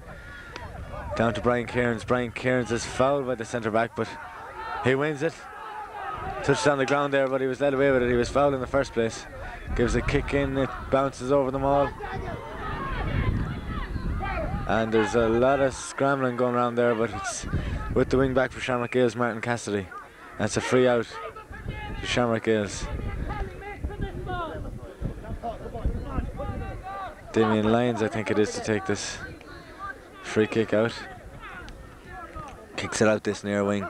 Down to Brian Cairns. Brian Cairns is fouled by the centre back, but he wins it. Touched on the ground there, but he was led away with it. He was fouled in the first place. Gives a kick in, it bounces over them all. And there's a lot of scrambling going around there, but it's with the wing back for Shamrock Gales, Martin Cassidy. That's a free out to Shamrock Gales. Damien Lyons, I think it is, to take this free kick out. Kicks it out this near wing.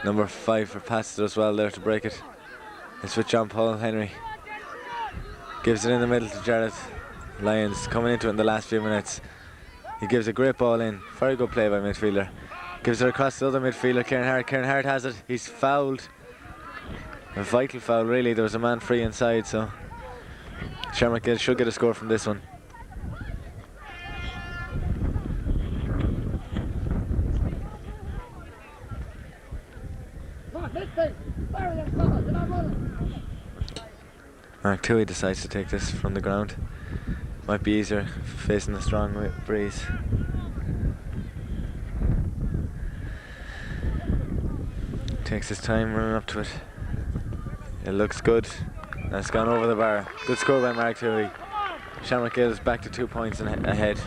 Number 5 for Pastor as well there to break it. It's with John Paul Henry. Gives it in the middle to Jared Lyons, coming into it in the last few minutes. He gives a great ball in. Very good play by midfielder. Gives it across the other midfielder, Kieran Hart. Kieran Hart has it. He's fouled. A vital foul, really. There was a man free inside, so Shamrock Gales should get a score from this one. Mark Toohey decides to take this from the ground. Might be easier facing the strong breeze. Takes his time running up to it. It looks good. That's gone over the bar. Good score by Mark Toohey. Shamrock Gales back to 2 points ahead.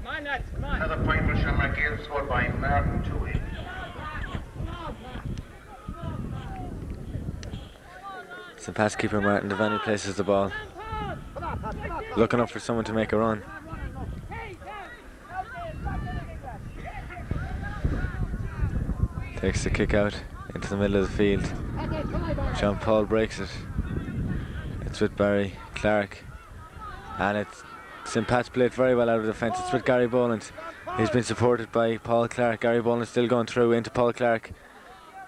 Another point for Shamrock Gales, scored by Martin Toohey. The pass keeper Martin Devaney places the ball, looking up for someone to make a run. Takes the kick out into the middle of the field. John Paul breaks it. It's with Barry Clark, and it's St. Pat's played very well out of defence. It's with Gary Boland. He's been supported by Paul Clark. Gary Boland still going through into Paul Clark.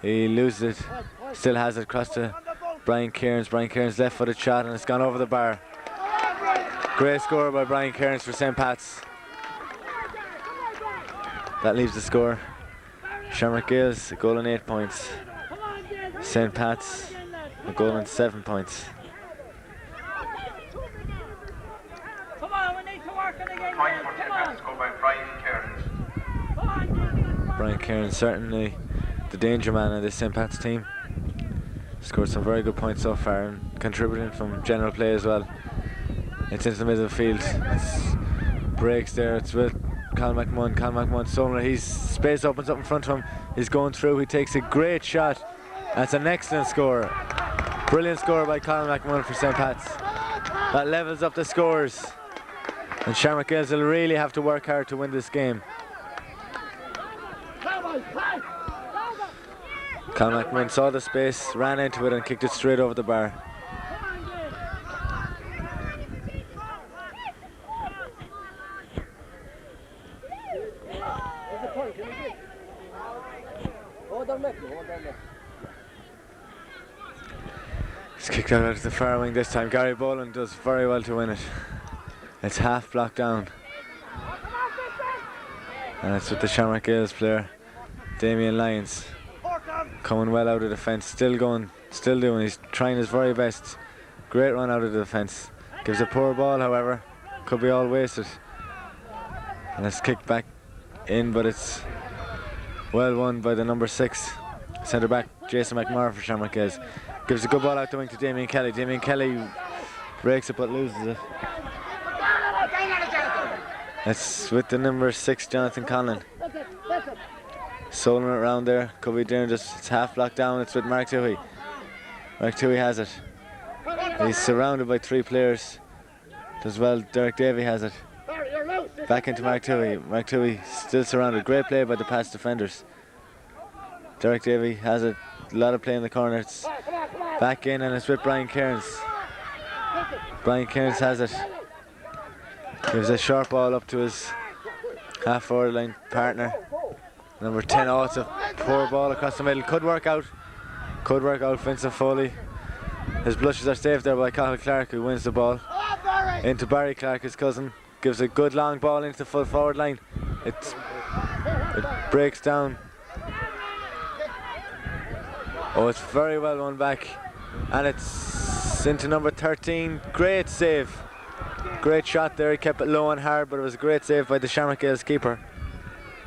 He loses it, still has it across to Brian Cairns. Brian Cairns left-footed shot, and it's gone over the bar. Great score by Brian Cairns for St. Pat's. That leaves the score. Shamrock Gales a goal and 8 points. St. Pat's a goal and 7 points. Come on, we need to work on the game. Point for St. Pat's, scored by Brian Cairns. Brian Cairns certainly the danger man of this St. Pat's team. Scored some very good points so far and contributing from general play as well. It's into the middle of the field. It's breaks there. It's with Cal McMahon. Cal McMahon somewhere. His space opens up in front of him. He's going through. He takes a great shot. That's an excellent score. Brilliant score by Cal McMahon for St. Pat's. That levels up the scores. And Shamrock Gales will really have to work hard to win this game. Cal McMahon saw the space, ran into it and kicked it straight over the bar. It's kicked out to the far wing this time. Gary Boland does very well to win it. It's half blocked down. And it's with the Shamrock Gales player, Damien Lyons. Coming well out of defence, still going, still doing, he's trying his very best. Great run out of the defence. Gives a poor ball, however, could be all wasted. And it's kicked back in, but it's well won by the number 6 centre back, Jason McMahon for Shamrock Gales. Gives a good ball out the wing to Damien Kelly. Damien Kelly breaks it but loses it. It's with the number 6, Jonathan Conlon. Soling it around there, could be doing just, it's half blocked down. It's with Mark Toohey. Mark Toohey has it. He's surrounded by 3 players. As well, Derek Davey has it. Back into Mark Toohey. Mark Toohey still surrounded. Great play by the past defenders. Derek Davey has it. A lot of play in the corner. It's back in and it's with Brian Cairns. Brian Cairns has it. Gives a short ball up to his half-forward line partner. Number 10, oh, it's a poor ball across the middle. Could work out. Could work out. Vincent Foley. His blushes are saved there by Cathal Clark, who wins the ball. Into Barry Clark, his cousin. gives a good long ball into the full forward line. It breaks down. Oh, it's very well won back. And it's into number 13. Great save. Great shot there. He kept it low and hard, but it was a great save by the Shamrock Gales keeper,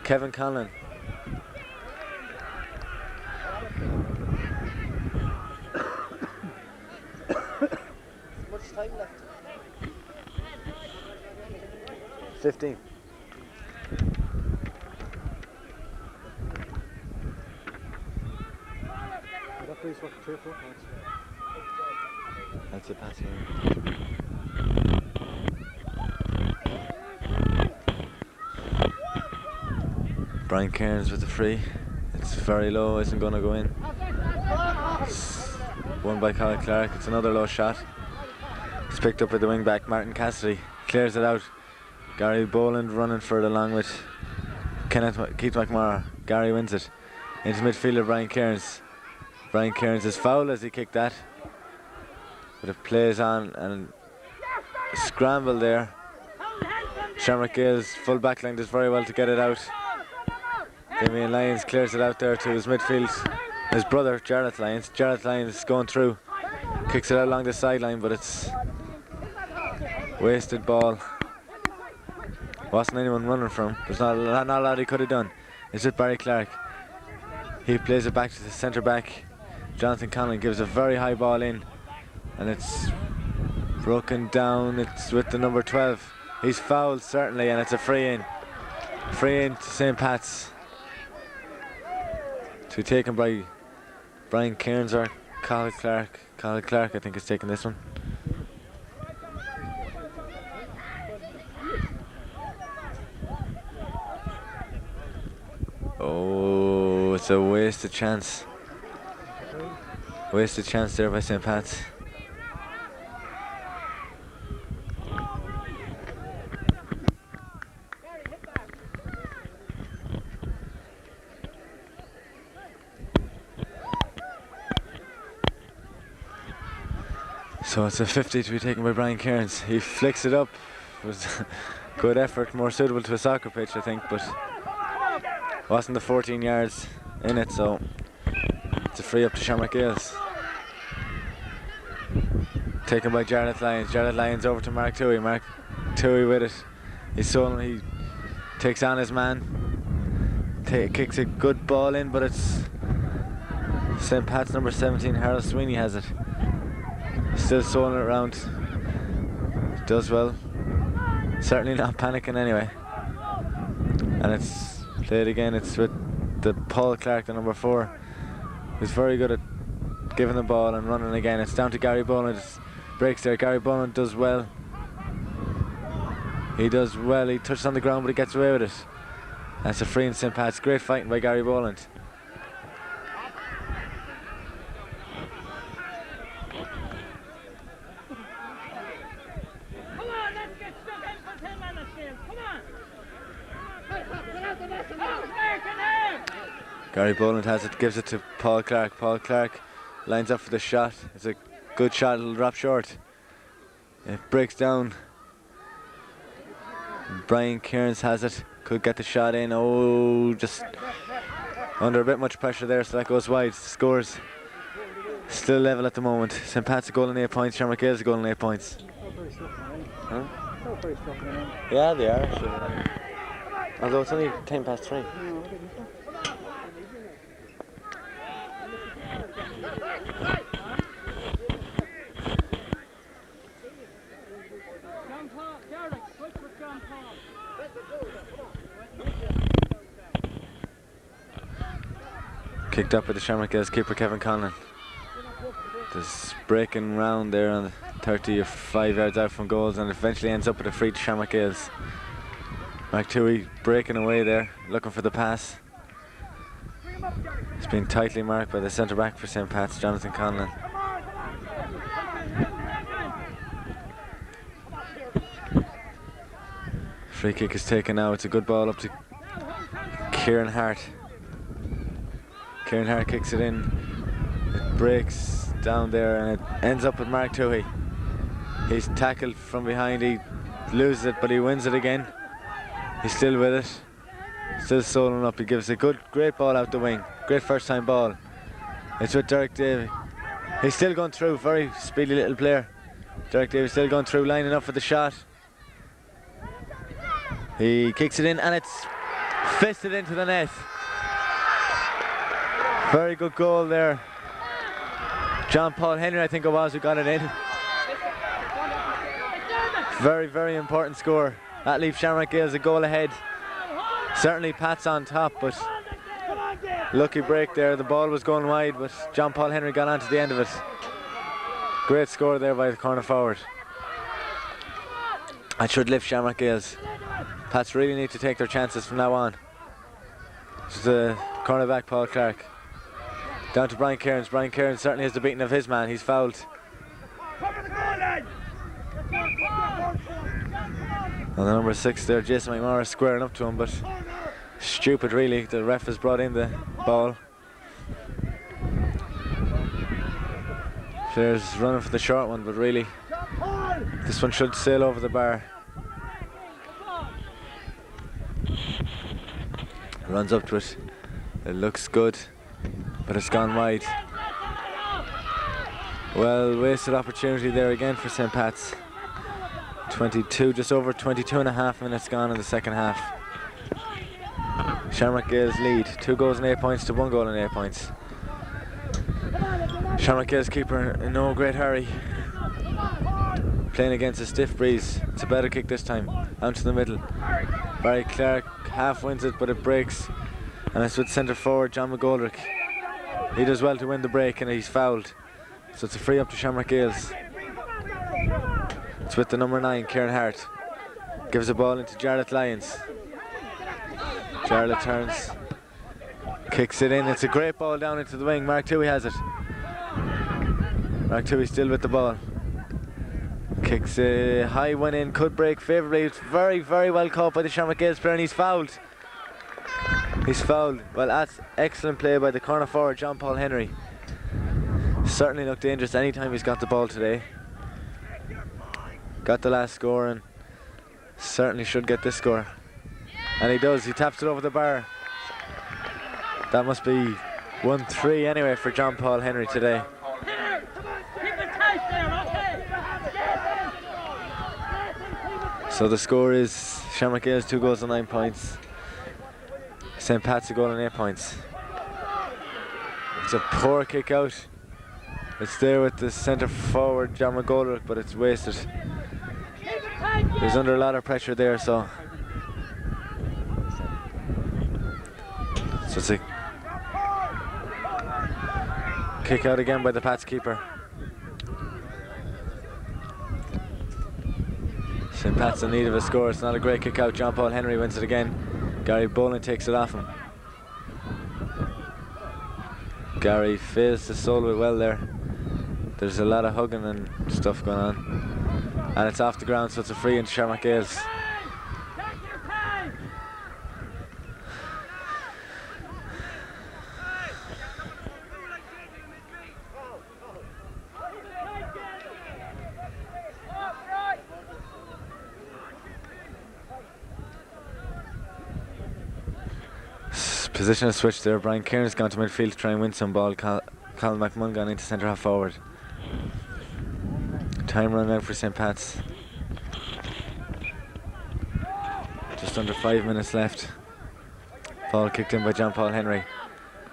Kevin Conlon. Much time left. 15. That plays what, 3 or 4 points? That's a pass here. Brian Cairns with the free. It's very low, isn't going to go in. It's won by Colin Clark. It's another low shot. It's picked up by the wing back, Martin Cassidy. Clears it out. Gary Boland running for it along with Keith McMorrow. Gary wins it. Into midfielder Brian Cairns. Brian Cairns is foul as he kicked that. But it plays on and a scramble there. Shamrock Gales full back line does very well to get it out. Damien Lyons clears it out there to his midfield. His brother, Jarrett Lyons. Jarrett Lyons is going through. Kicks it out along the sideline, but it's wasted ball. Wasn't anyone running from him. There's not a lot he could have done. It's with Barry Clark. He plays it back to the centre back. Jonathan Conlon gives a very high ball in. And it's broken down. It's with the number 12. He's fouled certainly, and it's a free in. Free in to St. Pat's. To be taken by Brian Cairns or Colin Clark. Colin Clark, I think, is taking this one. Oh, it's a wasted chance. Wasted chance there by St. Pat's. So it's a 50 to be taken by Brian Cairns. He flicks it up. It was good effort, more suitable to a soccer pitch, I think, but wasn't the 14 yards in it, so it's a free up to Shamrock Gales. Taken by Jarrett Lyons. Jarrett Lyons over to Mark Toohey. Mark Toohey with it. He's stolen. He takes on his man. Kicks a good ball in, but it's St. Pat's number 17, Harold Sweeney, has it. Still throwing it around. Does well. Certainly not panicking anyway. And it's played again. It's with the Paul Clark, the number 4. He's very good at giving the ball and running again. It's down to Gary Boland. It breaks there. Gary Boland does well. He does well. He touches on the ground, but he gets away with it. That's a free in St. Pat's. Great fighting by Gary Boland. Gary Boland has it, gives it to Paul Clark. Paul Clark lines up for the shot. It's a good shot, it'll drop short. It breaks down. Brian Cairns has it, could get the shot in. Oh, just under a bit much pressure there, so that goes wide. Scores still level at the moment. St. Pat's a goal and 8 points, Shamrock Gales a goal and 8 points. Huh? Yeah, they are actually. Although it's only 10 past 3. Kicked up by the Shamrock Gales keeper Kevin Conlon. Just breaking round there on the 35 yards out from goals, and eventually ends up with a free to Shamrock Gales. Mark Toohey breaking away there, looking for the pass. It's been tightly marked by the centre back for St. Pat's, Jonathan Conlon. Free kick is taken now. It's a good ball up to Kieran Hart. Kieran Hart kicks it in. It breaks down there and it ends up with Mark Toohey. He's tackled from behind. He loses it, but he wins it again. He's still with it. Still soloing up. He gives a great ball out the wing. Great first time ball. It's with Derek Davey. He's still going through. Very speedy little player. Derek Davey still going through, lining up for the shot. He kicks it in and it's fisted into the net. Very good goal there. John Paul Henry, I think it was, who got it in. Very, very important score. That leaves Shamrock Gales a goal ahead. Certainly Pat's on top, but lucky break there. The ball was going wide, but John Paul Henry got on to the end of it. Great score there by the corner forward. That should lift Shamrock Gales. Pats really need to take their chances from now on. This is the cornerback, Paul Clark. Down to Brian Cairns. Brian Cairns certainly has the beating of his man. He's fouled. And the number 6 there, Jason McMorris, squaring up to him, but stupid really. The ref has brought in the ball. Players running for the short one, but really this one should sail over the bar. Runs up to it. It looks good, but it's gone wide. Well, wasted opportunity there again for St. Pat's. 22, just over 22 and a half minutes gone in the second half. Shamrock Gales lead, 2 goals and 8 points to 1 goal and 8 points. Shamrock Gales keeper in no great hurry. Playing against a stiff breeze. It's a better kick this time, out to the middle. Barry Clark half wins it, but it breaks. And it's with centre forward John McGoldrick. He does well to win the break and he's fouled. So it's a free up to Shamrock Gales. It's with the number 9, Kieran Hart. Gives the ball into Jarlath Lyons. Jarlath turns. Kicks it in. It's a great ball down into the wing. Mark Toohey has it. Mark Toohey still with the ball. Kicks a high one in. Could break favourably. It's very, very well caught by the Shamrock Gales player and he's fouled. He's fouled. Well, that's excellent play by the corner forward, John Paul Henry. Certainly looked dangerous anytime he's got the ball today. Got the last score and certainly should get this score. And he does. He taps it over the bar. That must be 1-3 anyway for John Paul Henry today. So the score is Shamrock Gales 2 goals and 9 points. St. Pat's a goal and 8 points. It's a poor kick out. It's there with the centre forward John McGoldrick, but it's wasted. He's under a lot of pressure there, so it's a kick out again by the Pats keeper. St. Pat's in need of a score. It's not a great kick out. John Paul Henry wins it again. Gary Boland takes it off him. Gary fails to solo it well there. There's a lot of hugging and stuff going on. And it's off the ground, so it's a free into Shamrock Gales. Position has switched there. Brian Cairns gone to midfield to try and win some ball. Colin McMullen gone into centre half forward. Time run out for St. Pat's. Just under 5 minutes left. Ball kicked in by John Paul Henry.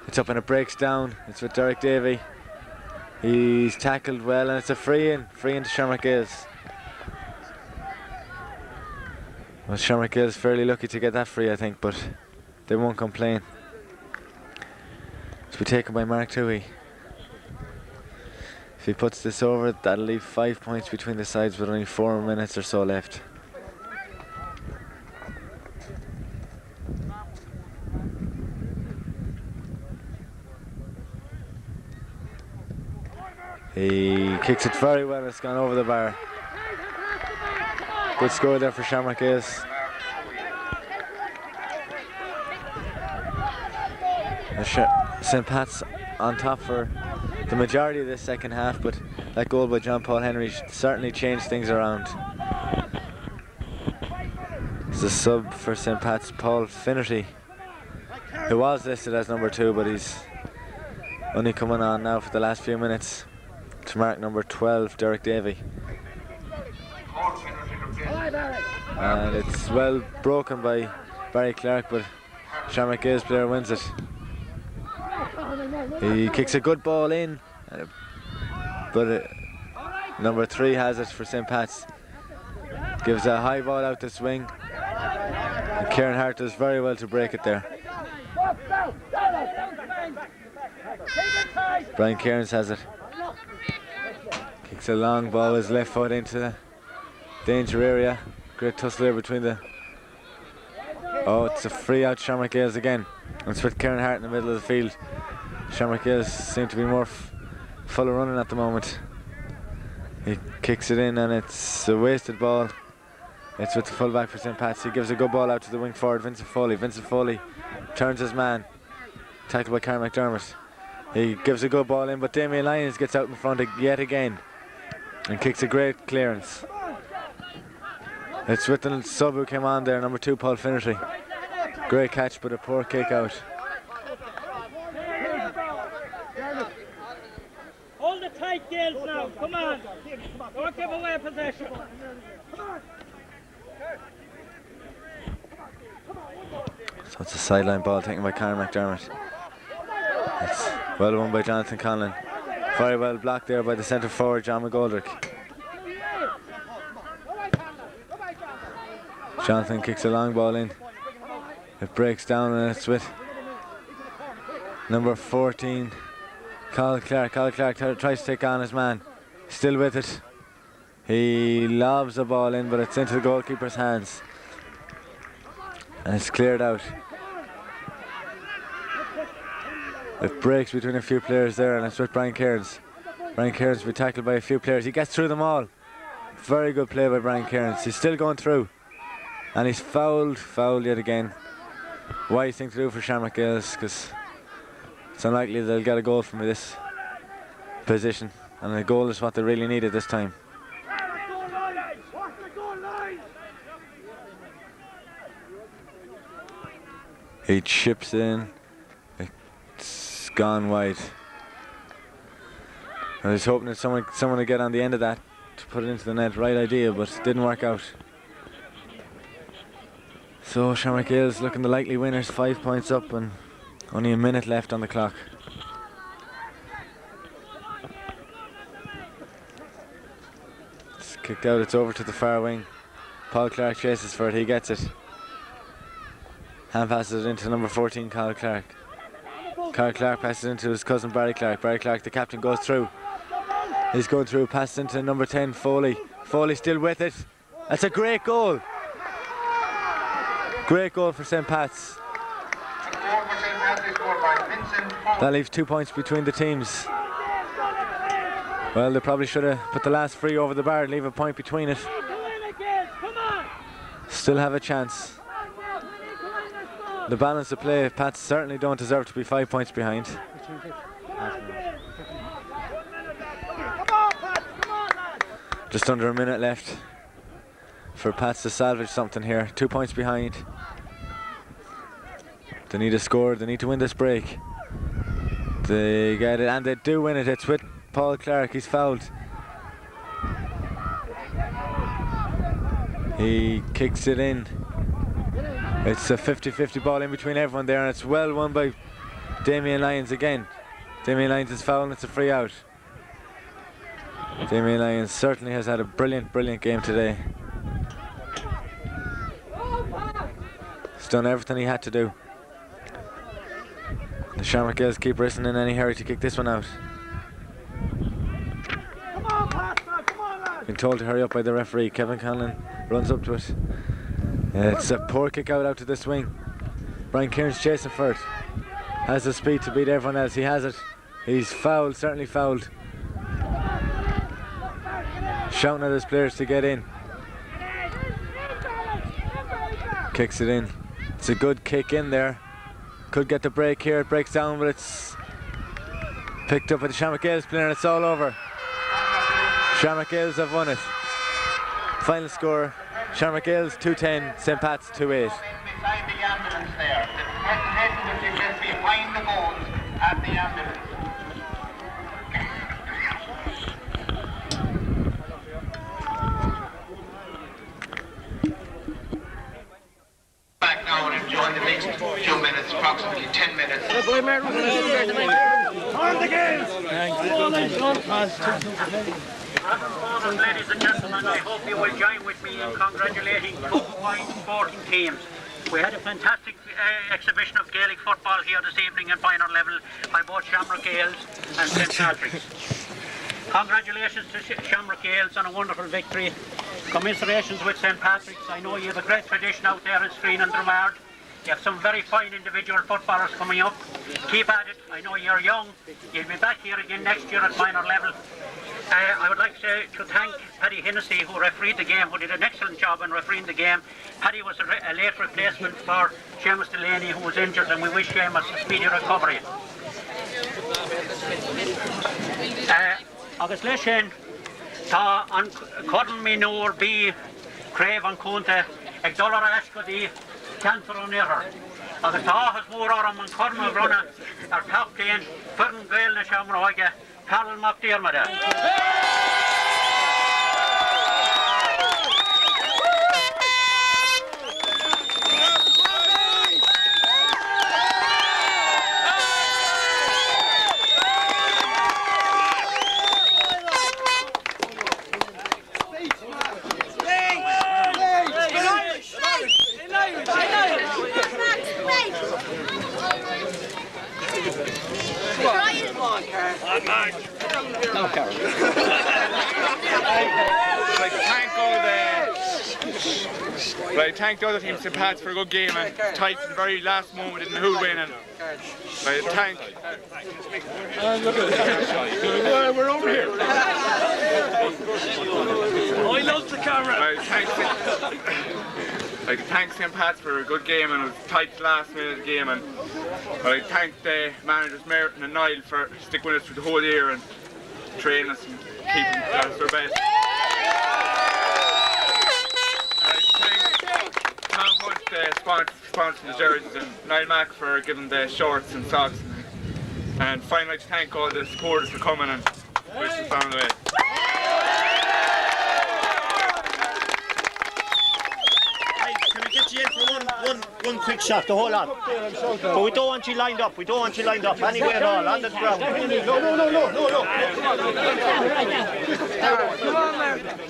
It's up and it breaks down. It's with Derek Davey. He's tackled well and it's a free into Shamrock Gales. Well, Shamrock Gales fairly lucky to get that free, I think, but they won't complain. To be taken by Mark Toohey. If he puts this over, that'll leave 5 points between the sides with only 4 minutes or so left. He kicks it very well, it's gone over the bar. Good score there for Shamrock Gales. St. Pat's on top for the majority of this second half, but that goal by John Paul Henry certainly changed things around. There's a sub for St. Pat's, Paul Finnerty, who was listed as number 2, but he's only coming on now for the last few minutes to mark number 12, Derek Davey. And it's well broken by Barry Clark, but Shamrock Gales player wins it. He kicks a good ball in, but number 3 has it for St. Pat's. Gives a high ball out the swing. And Kieran Hart does very well to break it there. Brian Cairns has it. Kicks a long ball, his left foot into the danger area. Great tussle there between the... Oh, it's a free out Shamrock Gales again. It's with Kieran Hart in the middle of the field. Shamrock Gales seem to be more full of running at the moment. He kicks it in and it's a wasted ball. It's with the fullback for St. Pat's. He gives a good ball out to the wing forward, Vincent Foley. Vincent Foley turns his man. Tackled by Karen McDermott. He gives a good ball in, but Damien Lyons gets out in front yet again and kicks a great clearance. It's with the sub who came on there, number 2, Paul Finnerty. Great catch, but a poor kick out. Hold it tight, Gales, now. Come on. Don't give away possession. So it's a sideline ball taken by Karen McDermott. It's well won by Jonathan Conlon. Very well blocked there by the centre forward, John McGoldrick. Jonathan kicks a long ball in. It breaks down and it's with number 14, Colin Clark. Colin Clark tries to take on his man. Still with it. He lobs the ball in, but it's into the goalkeeper's hands. And it's cleared out. It breaks between a few players there, and it's with Brian Cairns. Brian Cairns will be tackled by a few players. He gets through them all. Very good play by Brian Cairns. He's still going through. And he's fouled yet again. Wise thing to do for Shamrock Gales, because it's unlikely they'll get a goal from this position. And a goal is what they really needed this time. He chips in. It's gone wide. I was hoping that someone would get on the end of that to put it into the net. Right idea, but it didn't work out. So Shamrock Gales looking the likely winners, 5 points up and only a minute left on the clock. It's kicked out, it's over to the far wing. Paul Clark chases for it, he gets it. Hand passes it into number 14, Carl Clark. Carl Clark passes it into his cousin Barry Clark. Barry Clark, the captain, goes through. He's going through, passes into number 10, Foley. Foley still with it. That's a great goal. Great goal for St. Pat's. That leaves 2 points between the teams. Well, they probably should have put the last free over the bar and leave a point between it. Still have a chance. The balance of play, Pats certainly don't deserve to be 5 points behind. Just under a minute left for Pats to salvage something here. 2 points behind. They need a score, they need to win this break. They get it, and they do win it. It's with Paul Clark, he's fouled. He kicks it in. It's a 50-50 ball in between everyone there, and it's well won by Damien Lyons again. Damien Lyons is fouled and it's a free out. Damien Lyons certainly has had a brilliant game today. He's done everything he had to do. The Shamrock Gales keeper isn't in any hurry to kick this one out. Been told to hurry up by the referee. Kevin Conlon runs up to it. It's a poor kick out to the swing. Brian Cairns chasing for it. Has the speed to beat everyone else. He has it. He's fouled, certainly fouled. Shouting at his players to get in. Kicks it in. It's a good kick in there. Could get the break here. It breaks down, but it's picked up by the Shamrock Gales player, and it's all over. Shamrock Gales have won it. Final score Shamrock Gales 210, St. Pat's 2-8. Beside the ambulance there. The presentation is just behind the goals at the ambulance. Back now and enjoy the next few minutes, approximately 10 minutes. Ladies and gentlemen, I hope you will join with me in congratulating 2 fine sporting teams. We had a fantastic exhibition of Gaelic football here this evening at final level by both Shamrock Gales and St. Patrick's. Congratulations to Shamrock Gales on a wonderful victory. Commiserations with St. Patrick's. I know you have a great tradition out there in Streen and Dromard. You have some very fine individual footballers coming up. Keep at it. I know you're young. You'll be back here again next year at minor level. I would like to thank Paddy Hennessy, who refereed the game, who did an excellent job in refereeing the game. Paddy was a late replacement for Seamus Delaney, who was injured, and we wish Seamus a speedy recovery. Agus leishin, tá an corn mi nór bí crave an cúnta ag dollar ascodí cancer an error. Agus tá has mór orm an corn a bruna ar tapcéin fyrn gael na Shamrock Carol McDermott. I thank the other team, St. Pat's, for a good game and tight to the very last moment in the who win. And I thank. We're over here. I love the camera. I thank St. Pat's for a good game, and it was tight to the last minute of the game. And I thank the managers Merton and Niall for sticking with us through the whole year and training us and keeping us their best. Sponsoring the jerseys, and Niall Mack for giving the shorts and socks. And finally, to thank all the supporters for coming and wish us down the way. Can we get you in for one quick shot, the whole lot? But we don't want you lined up, anywhere at all, on the ground.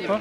No.